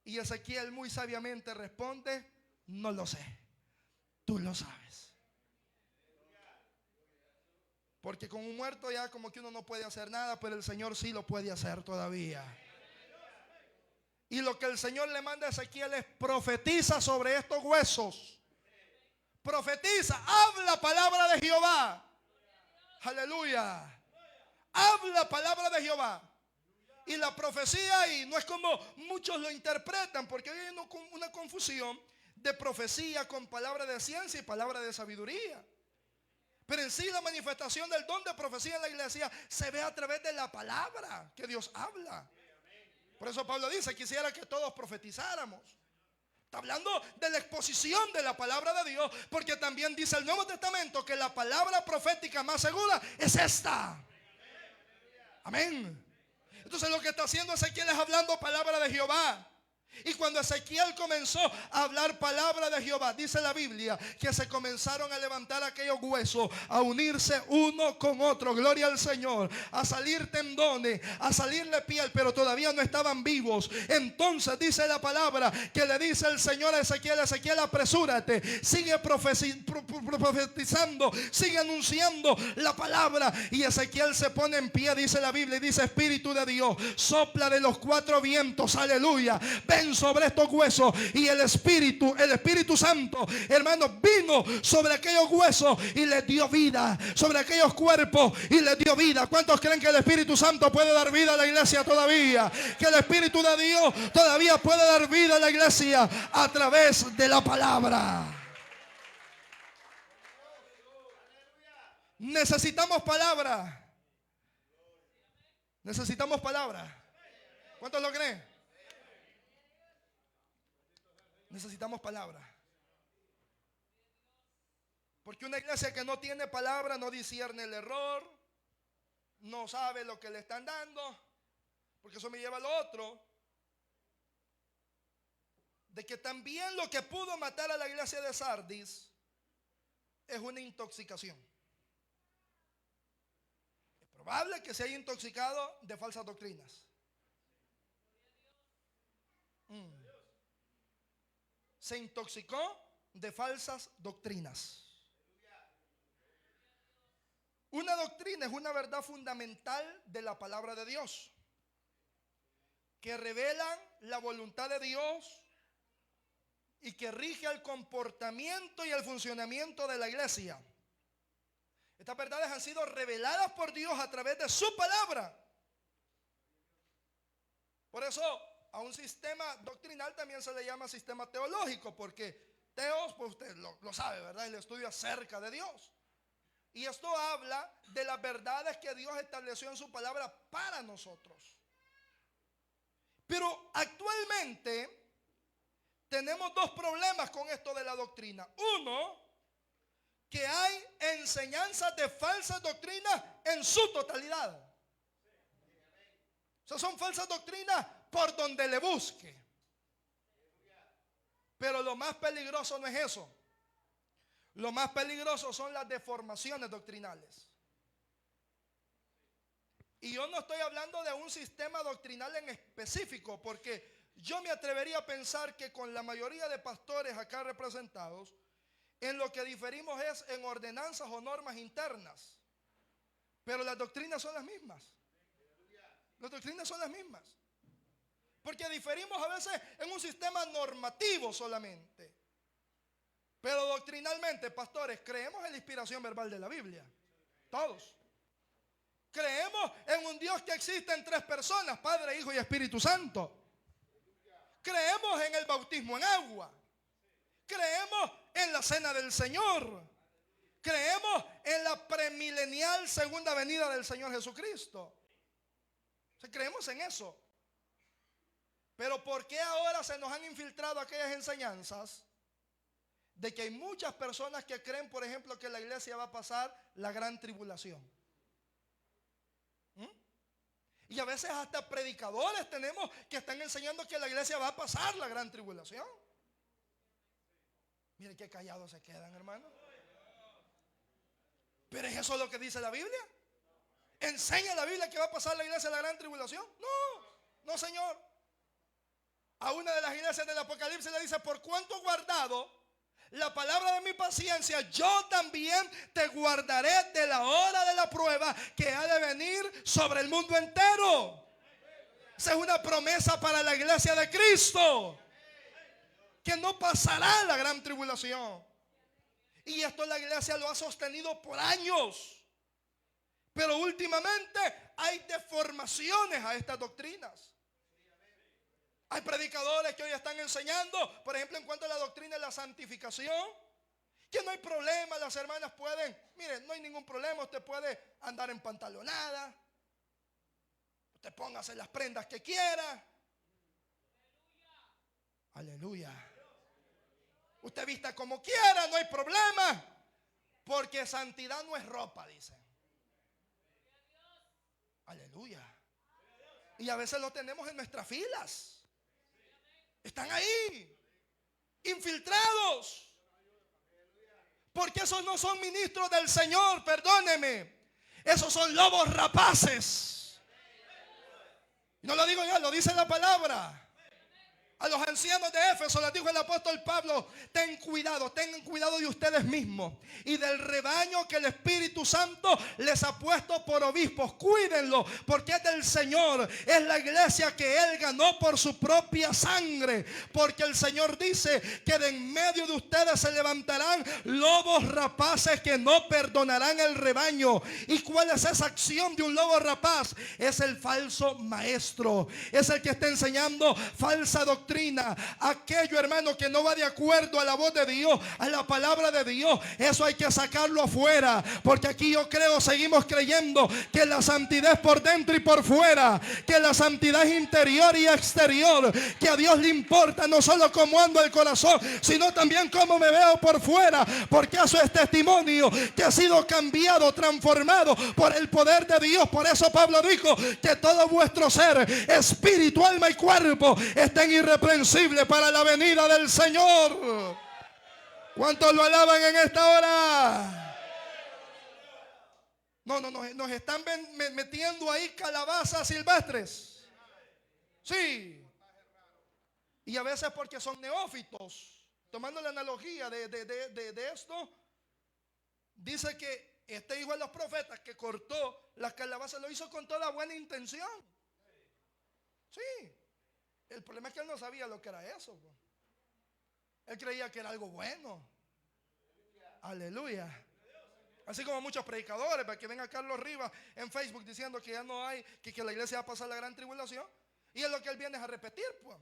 Y Ezequiel muy sabiamente responde: no lo sé, tú lo sabes. Porque con un muerto ya como que uno no puede hacer nada, pero el Señor sí lo puede hacer todavía. Y lo que el Señor le manda a Ezequiel es: profetiza sobre estos huesos. Profetiza, habla palabra de Jehová. Aleluya. Habla palabra de Jehová. Y la profecía, y no es como muchos lo interpretan, porque hay una confusión de profecía con palabra de ciencia y palabra de sabiduría. Pero en sí la manifestación del don de profecía en la iglesia se ve a través de la palabra que Dios habla. Por eso Pablo dice: quisiera que todos profetizáramos. Está hablando de la exposición de la palabra de Dios, porque también dice el Nuevo Testamento que la palabra profética más segura es esta. Amén. Entonces lo que está haciendo Ezequiel es hablando palabra de Jehová. Y cuando Ezequiel comenzó a hablar palabra de Jehová, dice la Biblia que se comenzaron a levantar aquellos huesos, a unirse uno con otro, gloria al Señor, a salir tendones, a salirle piel, pero todavía no estaban vivos. Entonces dice la palabra que le dice el Señor a Ezequiel: Ezequiel, apresúrate, sigue profetizando, sigue anunciando la palabra. Y Ezequiel se pone en pie, dice la Biblia, y dice: Espíritu de Dios, sopla de los cuatro vientos, aleluya, ven sobre estos huesos. Y el Espíritu Santo, hermanos, vino sobre aquellos huesos y les dio vida, sobre aquellos cuerpos y les dio vida. ¿Cuántos creen que el Espíritu Santo puede dar vida a la iglesia todavía? Que el Espíritu de Dios todavía puede dar vida a la iglesia a través de la palabra. Necesitamos palabra. Necesitamos palabra. ¿Cuántos lo creen? Necesitamos palabra. Porque una iglesia que no tiene palabra no discierne el error, no sabe lo que le están dando. Porque eso me lleva a lo otro, de que también lo que pudo matar a la iglesia de Sardis es una intoxicación. Es probable que se haya intoxicado de falsas doctrinas. Se intoxicó de falsas doctrinas. Una doctrina es una verdad fundamental de la palabra de Dios, que revelan la voluntad de Dios y que rige el comportamiento y el funcionamiento de la iglesia. Estas verdades han sido reveladas por Dios a través de su palabra. Por eso a un sistema doctrinal también se le llama sistema teológico, porque teos, pues usted lo sabe, ¿verdad? El estudio acerca de Dios. Y esto habla de las verdades que Dios estableció en su palabra para nosotros. Pero actualmente tenemos dos problemas con esto de la doctrina. Uno, que hay enseñanzas de falsas doctrinas en su totalidad. O sea, son falsas doctrinas por donde le busque. Pero lo más peligroso no es eso. Lo más peligroso son las deformaciones doctrinales. Y yo no estoy hablando de un sistema doctrinal en específico, porque yo me atrevería a pensar que con la mayoría de pastores acá representados, en lo que diferimos es en ordenanzas o normas internas. Pero las doctrinas son las mismas. Las doctrinas son las mismas. Porque diferimos a veces en un sistema normativo solamente. Pero doctrinalmente, pastores, creemos en la inspiración verbal de la Biblia. Todos. Creemos en un Dios que existe en tres personas, Padre, Hijo y Espíritu Santo. Creemos en el bautismo en agua. Creemos en la cena del Señor. Creemos en la premilenial segunda venida del Señor Jesucristo. O sea, creemos en eso. Pero ¿por qué ahora se nos han infiltrado aquellas enseñanzas de que hay muchas personas que creen, por ejemplo, que la iglesia va a pasar la gran tribulación? Y a veces hasta predicadores tenemos que están enseñando que la iglesia va a pasar la gran tribulación. Miren qué callados se quedan, hermano. ¿Pero es eso lo que dice la Biblia? ¿Enseña la Biblia que va a pasar la iglesia la gran tribulación? No, no, señor. A una de las iglesias del Apocalipsis le dice: por cuanto guardado la palabra de mi paciencia, yo también te guardaré de la hora de la prueba que ha de venir sobre el mundo entero. Esa es una promesa para la iglesia de Cristo, que no pasará la gran tribulación. Y esto la iglesia lo ha sostenido por años. Pero últimamente hay deformaciones a estas doctrinas. Hay predicadores que hoy están enseñando, por ejemplo, en cuanto a la doctrina de la santificación, que no hay problema, las hermanas pueden, miren, no hay ningún problema, usted puede andar en pantalonada, usted póngase las prendas que quiera. Aleluya. Usted vista como quiera, no hay problema, porque santidad no es ropa, dicen. Aleluya. Y a veces lo tenemos en nuestras filas. Están ahí, infiltrados. Porque esos no son ministros del Señor, perdóneme. Esos son lobos rapaces. No lo digo yo, lo dice la palabra. A los ancianos de Éfeso les dijo el apóstol Pablo: tengan cuidado de ustedes mismos y del rebaño que el Espíritu Santo les ha puesto por obispos. Cuídenlo, porque es del Señor, es la iglesia que Él ganó por su propia sangre. Porque el Señor dice que de en medio de ustedes se levantarán lobos rapaces que no perdonarán el rebaño. ¿Y cuál es esa acción de un lobo rapaz? Es el falso maestro, es el que está enseñando falsa doctrina. Aquello, hermano, que no va de acuerdo a la voz de Dios, a la palabra de Dios, eso hay que sacarlo afuera. Porque aquí yo creo, seguimos creyendo que la santidad es por dentro y por fuera, que la santidad es interior y exterior, que a Dios le importa no solo cómo ando el corazón, sino también cómo me veo por fuera, porque eso es testimonio que ha sido cambiado, transformado por el poder de Dios. Por eso Pablo dijo que todo vuestro ser, espíritu, alma y cuerpo, estén irreprensible para la venida del Señor. ¿Cuántos lo alaban en esta hora? No, nos están metiendo ahí calabazas silvestres. Sí. Y a veces porque son neófitos. Tomando la analogía de esto, dice que este hijo de los profetas que cortó las calabazas lo hizo con toda buena intención. Sí. El problema es que él no sabía lo que era eso. Él creía que era algo bueno. Aleluya. Así como muchos predicadores, para que venga Carlos Rivas en Facebook diciendo que ya no hay, que la iglesia va a pasar la gran tribulación. Y es lo que él viene a repetir, pues.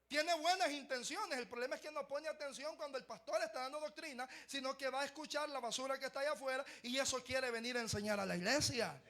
Tiene buenas intenciones. El problema es que no pone atención cuando el pastor está dando doctrina, sino que va a escuchar la basura que está allá afuera, y eso quiere venir a enseñar a la iglesia.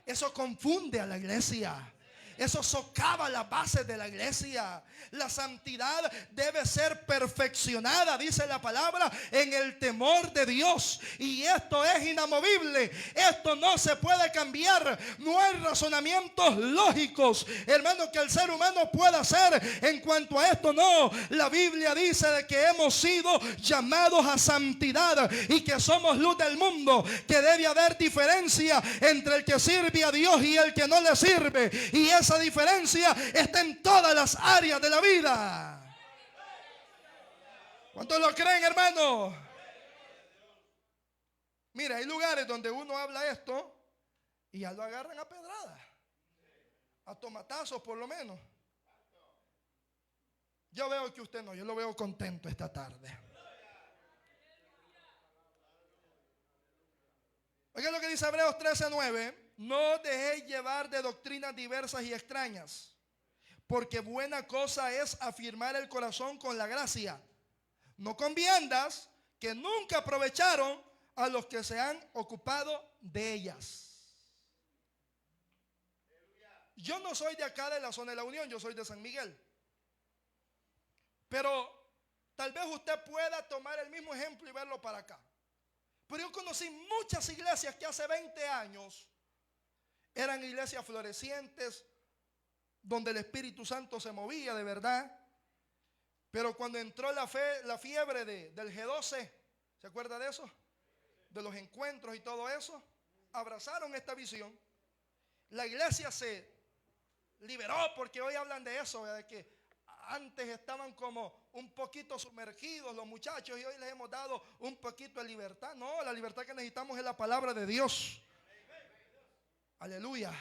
Eso confunde a la iglesia. Eso socava la base de la iglesia. La santidad debe ser perfeccionada, dice la palabra, en el temor de Dios. Y esto es inamovible. Esto no se puede cambiar. No hay razonamientos lógicos, hermano, que el ser humano pueda hacer en cuanto a esto. No, la Biblia dice de que hemos sido llamados a santidad y que somos luz del mundo, que debe haber diferencia entre el que sirve a Dios y el que no le sirve. Y esa diferencia está en todas las áreas de la vida. ¿Cuántos lo creen, hermano? Mira, hay lugares donde uno habla esto y ya lo agarran a pedradas, a tomatazos por lo menos. Yo veo que usted no, yo lo veo contento esta tarde. Oiga lo que dice Hebreos 13:9. No dejéis llevar de doctrinas diversas y extrañas, porque buena cosa es afirmar el corazón con la gracia. No conviendas que nunca aprovecharon a los que se han ocupado de ellas. Yo no soy de acá de la zona de la Unión, yo soy de San Miguel. Pero tal vez usted pueda tomar el mismo ejemplo y verlo para acá. Pero yo conocí muchas iglesias que hace 20 años eran iglesias florecientes, donde el Espíritu Santo se movía de verdad. Pero cuando entró la fiebre del G12, ¿se acuerda de eso? De los encuentros y todo eso, abrazaron esta visión. La iglesia se liberó, porque hoy hablan de eso, de que antes estaban como un poquito sumergidos los muchachos y hoy les hemos dado un poquito de libertad. No, la libertad que necesitamos es la palabra de Dios. Aleluya.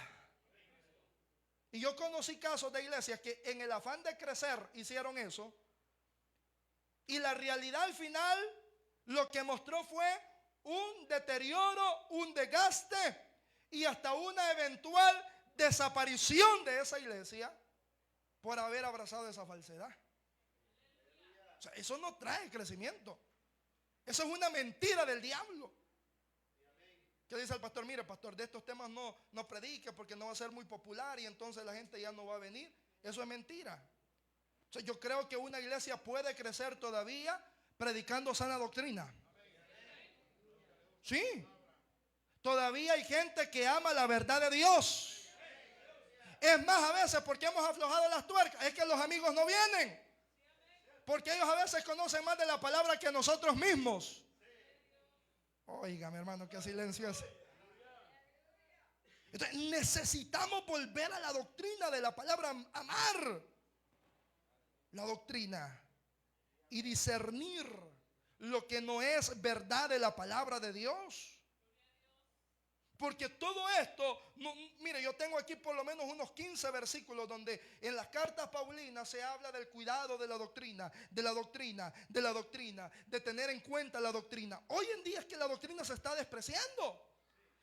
Y yo conocí casos de iglesias que en el afán de crecer hicieron eso, y la realidad al final lo que mostró fue un deterioro, un desgaste y hasta una eventual desaparición de esa iglesia por haber abrazado esa falsedad. O sea, eso no trae crecimiento. Eso es una mentira del diablo. ¿Qué dice el pastor? Mire, pastor, de estos temas no predique, porque no va a ser muy popular y entonces la gente ya no va a venir. Eso es mentira. O sea, yo creo que una iglesia puede crecer todavía predicando sana doctrina. Sí. Todavía hay gente que ama la verdad de Dios. Es más, a veces, porque hemos aflojado las tuercas, es que los amigos no vienen, porque ellos a veces conocen más de la palabra que nosotros mismos. Oiga, mi hermano, qué silencio es. Entonces, necesitamos volver a la doctrina de la palabra, amar la doctrina y discernir lo que no es verdad de la palabra de Dios. Porque todo esto, mire, yo tengo aquí por lo menos unos 15 versículos donde en las cartas paulinas se habla del cuidado de la doctrina, de la doctrina, de la doctrina, de tener en cuenta la doctrina. Hoy en día es que la doctrina se está despreciando.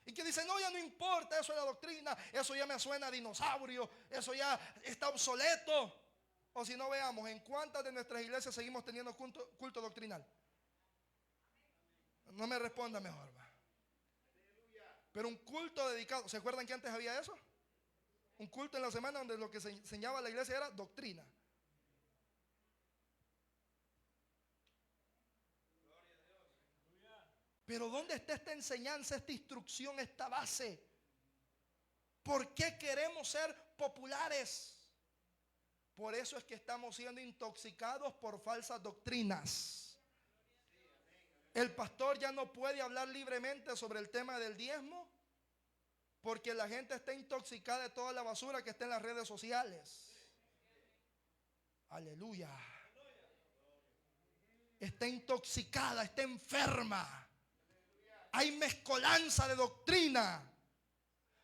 Y que dicen, no, ya no importa eso de la doctrina, eso ya me suena a dinosaurio, eso ya está obsoleto. O si no, veamos, ¿en cuántas de nuestras iglesias seguimos teniendo culto doctrinal? No me responda mejor, va. Pero un culto dedicado, ¿se acuerdan que antes había eso? Un culto en la semana donde lo que se enseñaba a la iglesia era doctrina. Pero ¿dónde está esta enseñanza, esta instrucción, esta base? ¿Por qué queremos ser populares? Por eso es que estamos siendo intoxicados por falsas doctrinas. El pastor ya no puede hablar libremente sobre el tema del diezmo, porque la gente está intoxicada de toda la basura que está en las redes sociales. Aleluya. Está intoxicada, está enferma. Hay mezcolanza de doctrina.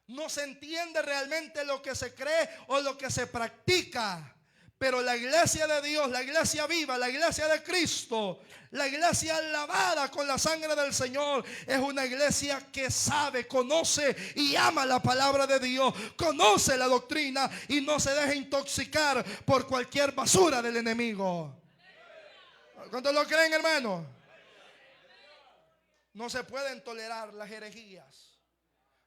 No se entiende realmente lo que se cree o lo que se practica. Pero la iglesia de Dios, la iglesia viva, la iglesia de Cristo, la iglesia lavada con la sangre del Señor, es una iglesia que sabe, conoce y ama la palabra de Dios, conoce la doctrina y no se deja intoxicar por cualquier basura del enemigo. ¿Cuántos lo creen, hermano? No se pueden tolerar las herejías.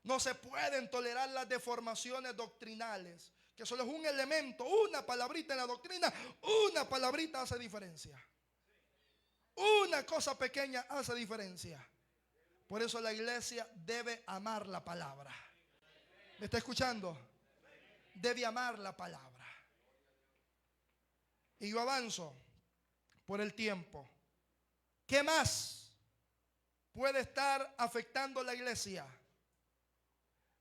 No se pueden tolerar las deformaciones doctrinales, que solo es un elemento, una palabrita en la doctrina, una palabrita hace diferencia. Una cosa pequeña hace diferencia. Por eso la iglesia debe amar la palabra. ¿Me está escuchando? Debe amar la palabra. Y yo avanzo por el tiempo. ¿Qué más puede estar afectando la iglesia?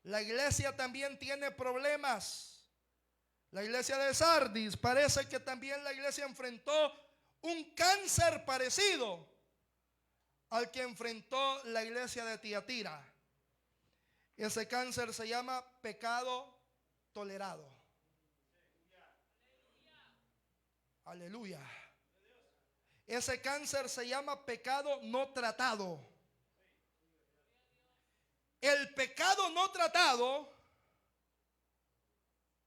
La iglesia también tiene problemas. La iglesia de Sardis, parece que también la iglesia enfrentó un cáncer parecido al que enfrentó la iglesia de Tiatira. Ese cáncer se llama pecado tolerado. Aleluya. Ese cáncer se llama pecado no tratado. El pecado no tratado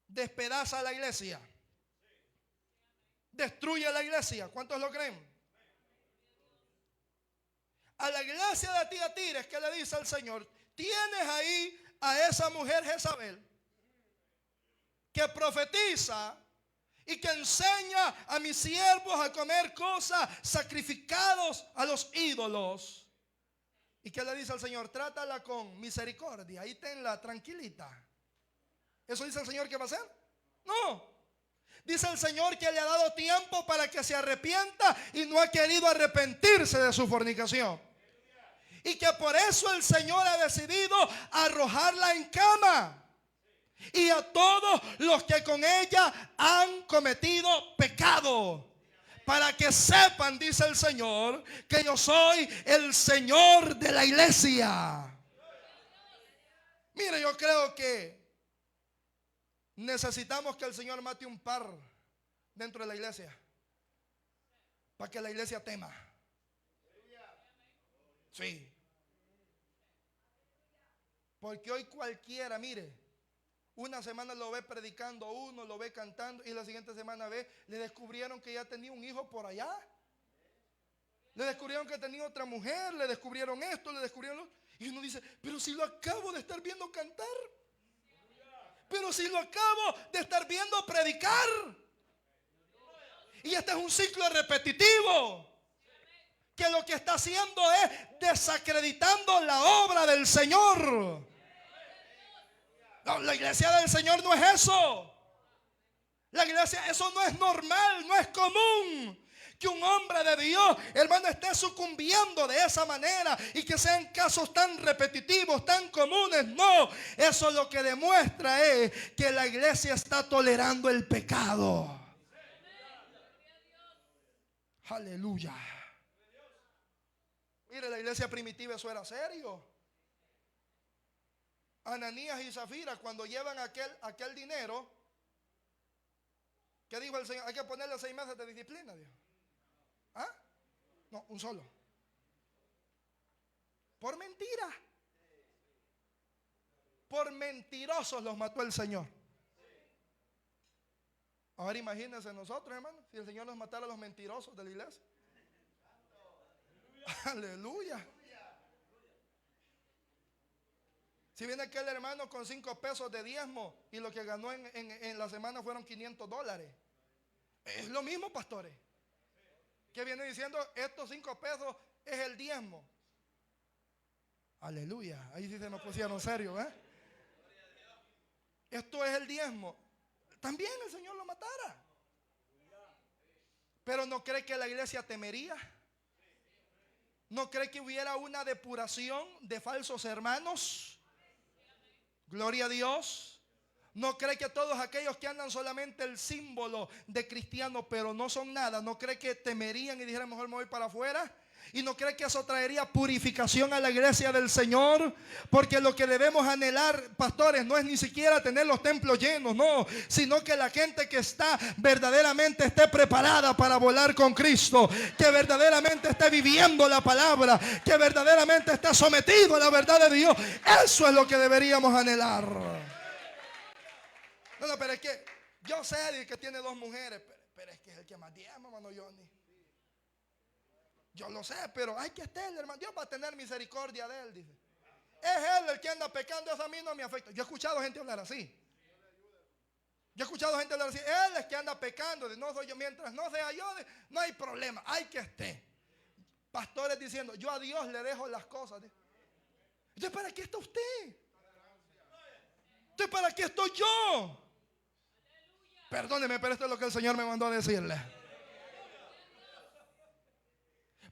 despedaza a la iglesia, destruye a la iglesia. ¿Cuántos lo creen? A la iglesia de Tiatira es que le dice al Señor: tienes ahí a esa mujer Jezabel que profetiza y que enseña a mis siervos a comer cosas sacrificados a los ídolos. ¿Y qué le dice al Señor? Trátala con misericordia, ahí tenla tranquilita. ¿Eso dice el Señor que va a hacer? No. Dice el Señor que le ha dado tiempo para que se arrepienta y no ha querido arrepentirse de su fornicación. Y que por eso el Señor ha decidido arrojarla en cama. Y a todos los que con ella han cometido pecado. Para que sepan, dice el Señor, que yo soy el Señor de la iglesia. Mire, yo creo que necesitamos que el Señor mate un par dentro de la iglesia para que la iglesia tema. Sí. Porque hoy cualquiera, mire, una semana lo ve predicando uno, lo ve cantando, y la siguiente semana le descubrieron que ya tenía un hijo por allá. Le descubrieron que tenía otra mujer, le descubrieron esto, le descubrieron. Y uno dice: pero si lo acabo de estar viendo cantar. Pero si lo acabo de estar viendo predicar. Y este es un ciclo repetitivo, que lo que está haciendo es desacreditando la obra del Señor. No, la iglesia del Señor no es eso. La iglesia, eso no es normal, no es común que un hombre de Dios, hermano, esté sucumbiendo de esa manera y que sean casos tan repetitivos, tan comunes. No, eso lo que demuestra es que la iglesia está tolerando el pecado. Aleluya. Mire, la iglesia primitiva, eso era serio. Ananías y Zafira, cuando llevan aquel dinero, ¿qué dijo el Señor? Hay que ponerle 6 meses de disciplina, dijo. ¿Ah? No, un solo. Por mentira. Por mentirosos los mató el Señor. Ahora imagínense nosotros, hermano, si el Señor nos matara a los mentirosos de la iglesia. Aleluya. Si viene aquel hermano con 5 pesos de diezmo y lo que ganó en la semana fueron $500. Es lo mismo, pastores. Que viene diciendo: estos 5 pesos es el diezmo. Aleluya. Ahí sí se nos pusieron serio, ¿eh? Esto es el diezmo. También el Señor lo matara. Pero ¿no cree que la iglesia temería? ¿No cree que hubiera una depuración de falsos hermanos? Gloria a Dios. ¿No cree que todos aquellos que andan solamente el símbolo de cristiano pero no son nada, no cree que temerían y dijeran: mejor me voy para afuera? ¿Y no cree que eso traería purificación a la iglesia del Señor? Porque lo que debemos anhelar, pastores, no es ni siquiera tener los templos llenos, no, sino que la gente que está verdaderamente esté preparada para volar con Cristo, que verdaderamente esté viviendo la palabra, que verdaderamente esté sometido a la verdad de Dios. Eso es lo que deberíamos anhelar. No, pero es que yo sé que tiene 2 mujeres, pero es que es el que más diezma, hermano Johnny. Yo lo sé, pero hay que estar, hermano. Dios va a tener misericordia de él, dice. Es él el que anda pecando, eso a mí no me afecta. Yo he escuchado gente hablar así. Yo he escuchado gente hablar así. Él es que anda pecando, no soy yo. Mientras no sea yo, no hay problema. Hay que estar. Pastores diciendo, yo a Dios le dejo las cosas. Entonces, ¿para qué está usted? Entonces, ¿para qué estoy yo? Perdóneme, pero esto es lo que el Señor me mandó a decirle.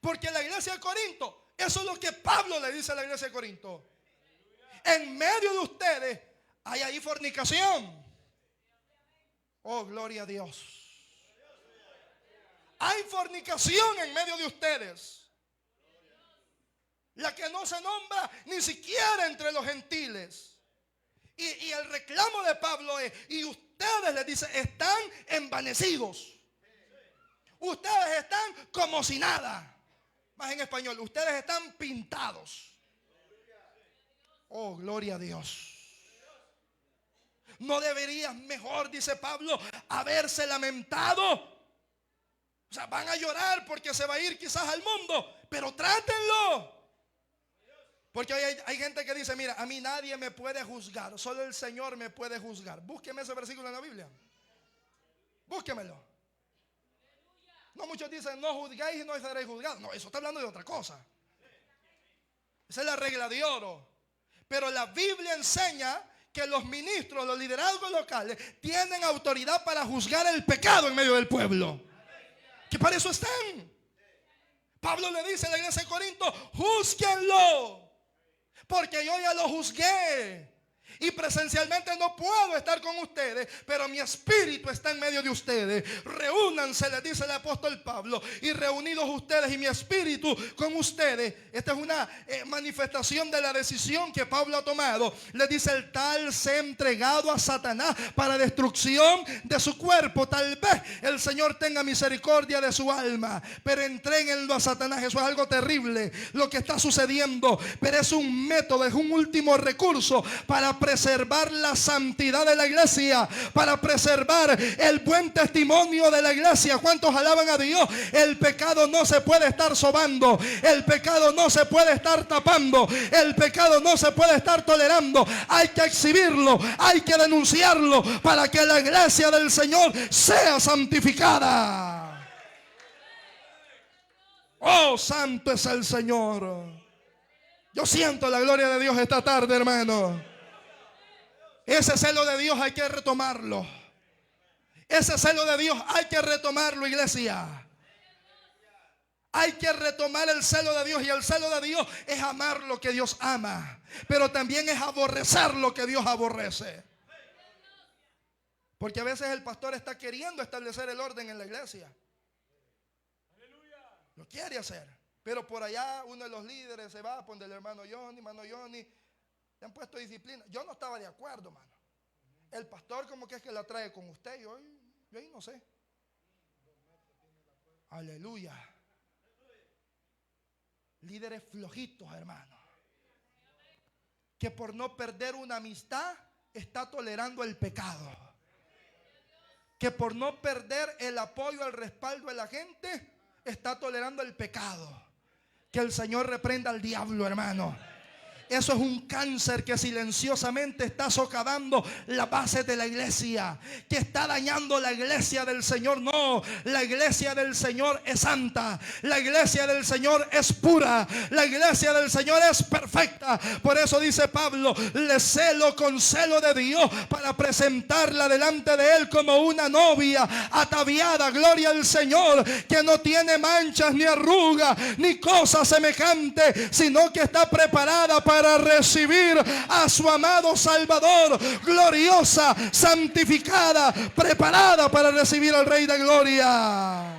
Porque la iglesia de Corinto, eso es lo que Pablo le dice a la iglesia de Corinto. En medio de ustedes hay ahí fornicación. Oh, gloria a Dios. Hay fornicación en medio de ustedes. La que no se nombra ni siquiera entre los gentiles. Y el reclamo de Pablo es, y ustedes les dice, están envanecidos. Ustedes están como si nada. Más en español, ustedes están pintados. Oh, gloria a Dios. ¿No deberías mejor, dice Pablo, haberse lamentado? O sea, van a llorar porque se va a ir quizás al mundo, pero trátenlo. Porque hay gente que dice, mira, a mí nadie me puede juzgar, solo el Señor me puede juzgar. Búsqueme ese versículo en la Biblia. Búsquemelo. No, muchos dicen, no juzguéis y no seréis juzgados. No, eso está hablando de otra cosa. Esa es la regla de oro. Pero la Biblia enseña que los ministros, los liderazgos locales tienen autoridad para juzgar el pecado en medio del pueblo. Que para eso están. Pablo le dice a la iglesia de Corinto, júzguenlo, porque yo ya lo juzgué. Y presencialmente no puedo estar con ustedes, pero mi espíritu está en medio de ustedes. Reúnanse, les dice el apóstol Pablo, y reunidos ustedes y mi espíritu con ustedes. Esta es una manifestación de la decisión que Pablo ha tomado. Le dice, el tal se ha entregado a Satanás para destrucción de su cuerpo. Tal vez el Señor tenga misericordia de su alma, pero entréguenlo a Satanás. Eso es algo terrible lo que está sucediendo, pero es un método, es un último recurso para preservar la santidad de la iglesia, para preservar el buen testimonio de la iglesia. ¿Cuántos alaban a Dios? El pecado no se puede estar sobando, el pecado no se puede estar tapando, el pecado no se puede estar tolerando. Hay que exhibirlo, hay que denunciarlo para que la iglesia del Señor sea santificada. Oh, santo es el Señor. Yo siento la gloria de Dios esta tarde, hermano. Ese celo de Dios hay que retomarlo. Ese celo de Dios hay que retomarlo, iglesia. Hay que retomar el celo de Dios. Y el celo de Dios es amar lo que Dios ama, pero también es aborrecer lo que Dios aborrece. Porque a veces el pastor está queriendo establecer el orden en la iglesia. Lo quiere hacer, pero por allá uno de los líderes se va a poner el hermano Johnny, le han puesto disciplina. Yo no estaba de acuerdo, hermano. El pastor como que es que la trae con usted. Yo ahí no sé. Aleluya. Líderes flojitos, hermano, que por no perder una amistad está tolerando el pecado. Que por no perder el apoyo, el respaldo de la gente, está tolerando el pecado. Que el Señor reprenda al diablo, hermano. Eso es un cáncer que silenciosamente está socavando la base de la iglesia, que está dañando la iglesia del Señor. No, la iglesia del Señor es santa, la iglesia del Señor es pura, la iglesia del Señor es perfecta. Por eso dice Pablo, le celo con celo de Dios para presentarla delante de Él como una novia ataviada, gloria al Señor, que no tiene manchas ni arrugas ni cosa semejante, sino que está preparada para recibir a su amado Salvador, gloriosa, santificada, preparada para recibir al Rey de Gloria.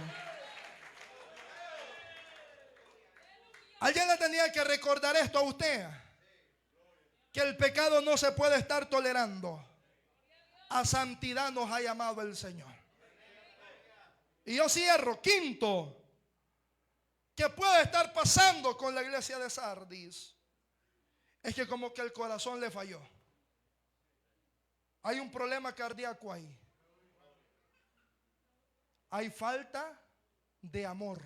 Alguien le tenía que recordar esto a usted, que el pecado no se puede estar tolerando. A santidad nos ha llamado el Señor. Y yo cierro. Quinto, ¿qué puede estar pasando con la iglesia de Sardis? Es que como que el corazón le falló. Hay un problema cardíaco ahí. Hay falta de amor.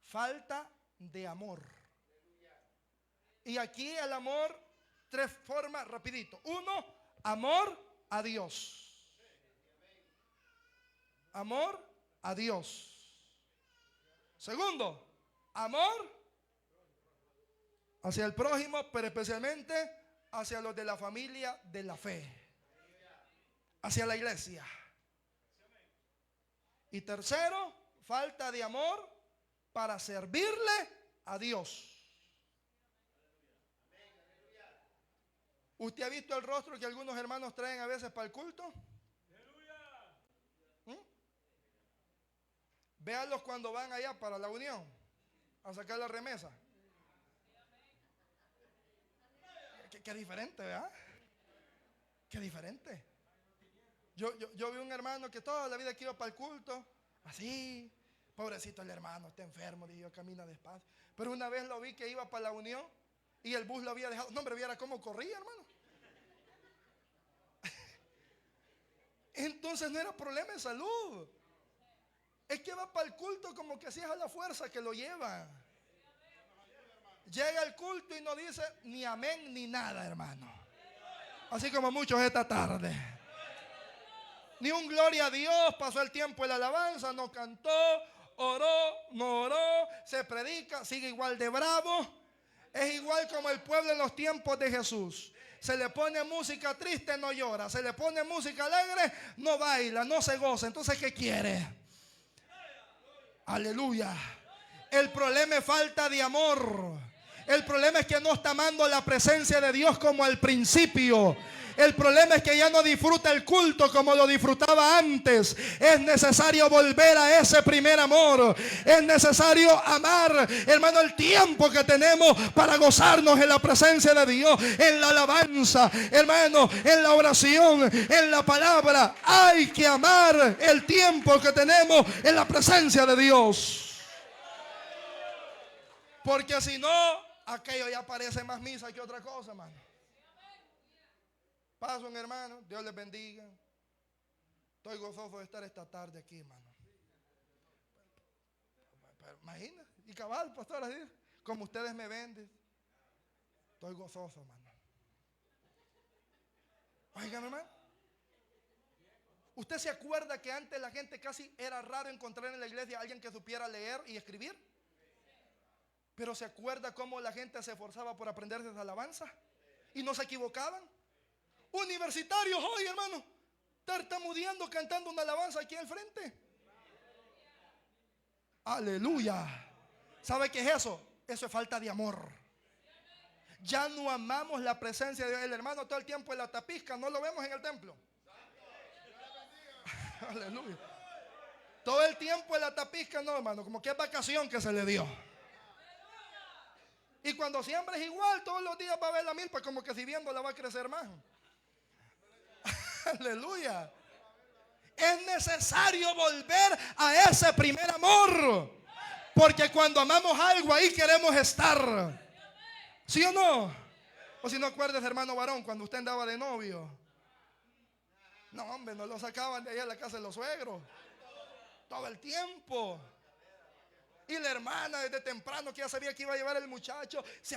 Falta de amor. Y aquí el amor, tres formas, rapidito. Uno, amor a Dios. Amor a Dios. Segundo, amor hacia el prójimo, pero especialmente hacia los de la familia de la fe, hacia la iglesia. Y tercero, falta de amor para servirle a Dios. ¿Usted ha visto el rostro que algunos hermanos traen a veces para el culto? Véanlos cuando van allá para la unión a sacar la remesa. Qué diferente, ¿verdad? Qué diferente. Yo vi un hermano que toda la vida que iba para el culto, así, pobrecito el hermano, está enfermo, y yo camina despacio. Pero una vez lo vi que iba para la unión y el bus lo había dejado. No, hombre, viera cómo corría, hermano. Entonces no era problema de salud. Es que va para el culto como que así es a la fuerza que lo lleva. Llega al culto y no dice ni amén ni nada, hermano. Así como muchos esta tarde. Ni un gloria a Dios, pasó el tiempo en la alabanza, no cantó, oró, no oró, se predica, sigue igual de bravo. Es igual como el pueblo en los tiempos de Jesús. Se le pone música triste, no llora. Se le pone música alegre, no baila, no se goza. Entonces, ¿qué quiere? Aleluya. El problema es falta de amor. El problema es que no está amando la presencia de Dios como al principio. El problema es que ya no disfruta el culto como lo disfrutaba antes. Es necesario volver a ese primer amor. Es necesario amar, hermano, el tiempo que tenemos para gozarnos en la presencia de Dios, en la alabanza, hermano, en la oración, en la palabra. Hay que amar el tiempo que tenemos en la presencia de Dios. Porque si no, aquello ya parece más misa que otra cosa, hermano. Paso, un hermano, Dios les bendiga. Estoy gozoso de estar esta tarde aquí, hermano. Pero imagina, y cabal, pastor, así, como ustedes me ven, estoy gozoso, hermano. Oigan, hermano, ¿usted se acuerda que antes la gente casi era raro encontrar en la iglesia a alguien que supiera leer y escribir? Pero ¿se acuerda cómo la gente se esforzaba por aprenderse esa alabanza? Y no se equivocaban. Universitarios hoy, hermano, tartamudeando, cantando una alabanza aquí al frente. Aleluya. ¿Sabe qué es eso? Eso es falta de amor. Ya no amamos la presencia de Dios. El hermano todo el tiempo en la tapizca, no lo vemos en el templo. Aleluya. Todo el tiempo en la tapizca, no, hermano, como que es vacación que se le dio. Y cuando siembra es igual, todos los días va a ver la milpa, como que si viéndola va a crecer más. Aleluya. Es necesario volver a ese primer amor. Porque cuando amamos algo, ahí queremos estar. ¿Sí o no? O si no acuerdas, hermano varón, cuando usted andaba de novio. No, hombre, no lo sacaban de allá a la casa de los suegros. Todo el tiempo. Y la hermana desde temprano, que ya sabía que iba a llevar el muchacho, se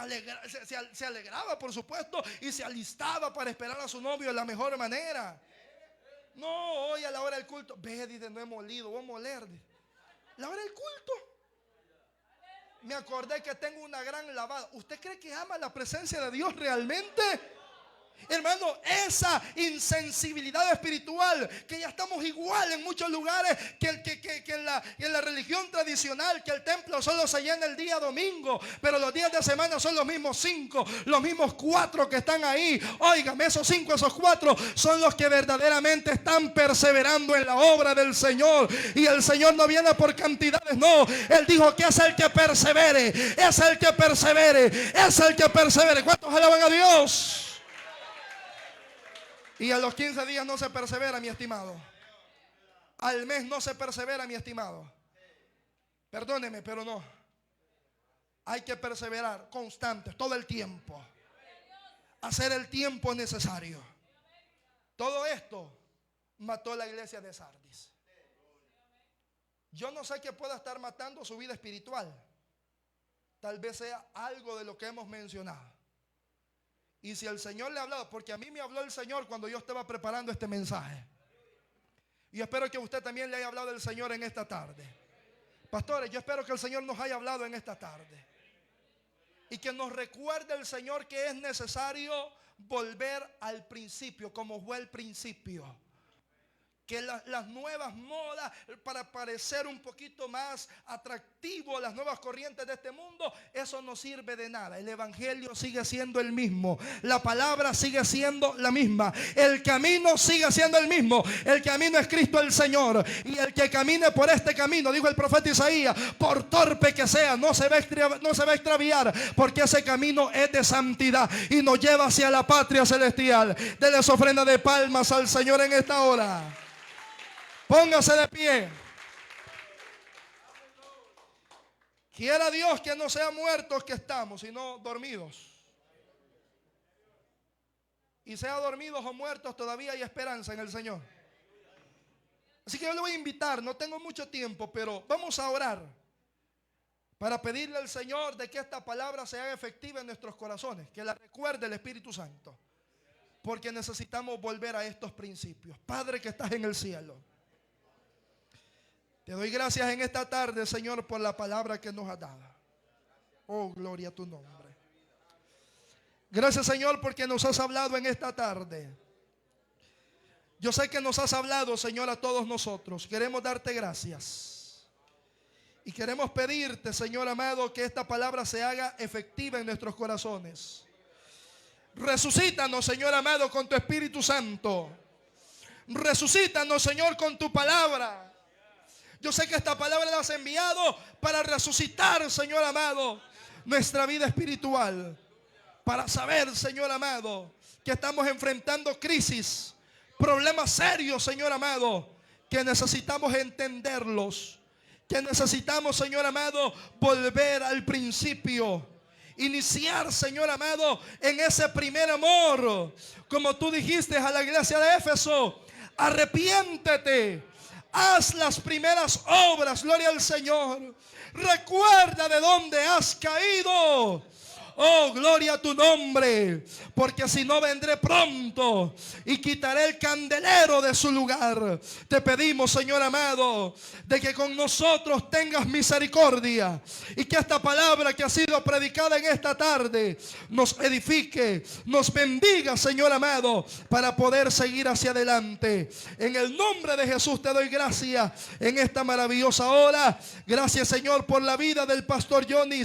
alegraba, por supuesto, y se alistaba para esperar a su novio de la mejor manera. No, hoy a la hora del culto, ve, dice, no he molido, voy a moler. La hora del culto. Me acordé que tengo una gran lavada. ¿Usted cree que ama la presencia de Dios realmente? Hermano, esa insensibilidad espiritual, que ya estamos igual en muchos lugares que en la religión tradicional, que el templo solo se llena el día domingo, pero los días de semana son los mismos 5, los mismos 4 que están ahí. Óigame, esos 5, esos 4 son los que verdaderamente están perseverando en la obra del Señor. Y el Señor no viene por cantidades, no. Él dijo que es el que persevere, es el que persevere, es el que persevere. ¿Cuántos alaban a Dios? Y a los 15 días no se persevera, mi estimado. Al mes no se persevera, mi estimado. Perdóneme, pero no. Hay que perseverar constantes, todo el tiempo. Hacer el tiempo necesario. Todo esto mató la iglesia de Sardis. Yo no sé qué pueda estar matando su vida espiritual. Tal vez sea algo de lo que hemos mencionado. Y si el Señor le ha hablado, porque a mí me habló el Señor cuando yo estaba preparando este mensaje. Y espero que usted también le haya hablado el Señor en esta tarde. Pastores, yo espero que el Señor nos haya hablado en esta tarde. Y que nos recuerde el Señor que es necesario volver al principio, como fue el principio. Que las nuevas modas, para parecer un poquito más atractivo, las nuevas corrientes de este mundo, eso no sirve de nada. El evangelio sigue siendo el mismo, la palabra sigue siendo la misma, el camino sigue siendo el mismo. El camino es Cristo el Señor, y el que camine por este camino, dijo el profeta Isaías, por torpe que sea, no se va a extraviar, porque ese camino es de santidad y nos lleva hacia la patria celestial. Denle su ofrenda de palmas al Señor en esta hora. Póngase de pie. Quiera Dios que no sean muertos que estamos, sino dormidos. Y sea dormidos o muertos, todavía hay esperanza en el Señor. Así que yo le voy a invitar, no tengo mucho tiempo, pero vamos a orar para pedirle al Señor de que esta palabra sea efectiva en nuestros corazones, que la recuerde el Espíritu Santo, porque necesitamos volver a estos principios. Padre que estás en el cielo, te doy gracias en esta tarde, Señor, por la palabra que nos has dado. Oh, gloria a tu nombre. Gracias, Señor, porque nos has hablado en esta tarde. Yo sé que nos has hablado, Señor, a todos nosotros. Queremos darte gracias. Y queremos pedirte, Señor amado, que esta palabra se haga efectiva en nuestros corazones. Resucítanos, Señor amado, con tu Espíritu Santo. Resucítanos, Señor, con tu palabra. Yo sé que esta palabra la has enviado para resucitar, Señor amado, nuestra vida espiritual. Para saber, Señor amado, que estamos enfrentando crisis, problemas serios, Señor amado, que necesitamos entenderlos. Que necesitamos, Señor amado, volver al principio. Iniciar, Señor amado, en ese primer amor. Como tú dijiste a la iglesia de Éfeso, arrepiéntete. Haz las primeras obras, gloria al Señor. Recuerda de dónde has caído. Oh, gloria a tu nombre, porque si no vendré pronto y quitaré el candelero de su lugar. Te pedimos, Señor amado, de que con nosotros tengas misericordia y que esta palabra que ha sido predicada en esta tarde nos edifique, nos bendiga, Señor amado, para poder seguir hacia adelante. En el nombre de Jesús te doy gracias en esta maravillosa hora. Gracias, Señor, por la vida del pastor Johnny.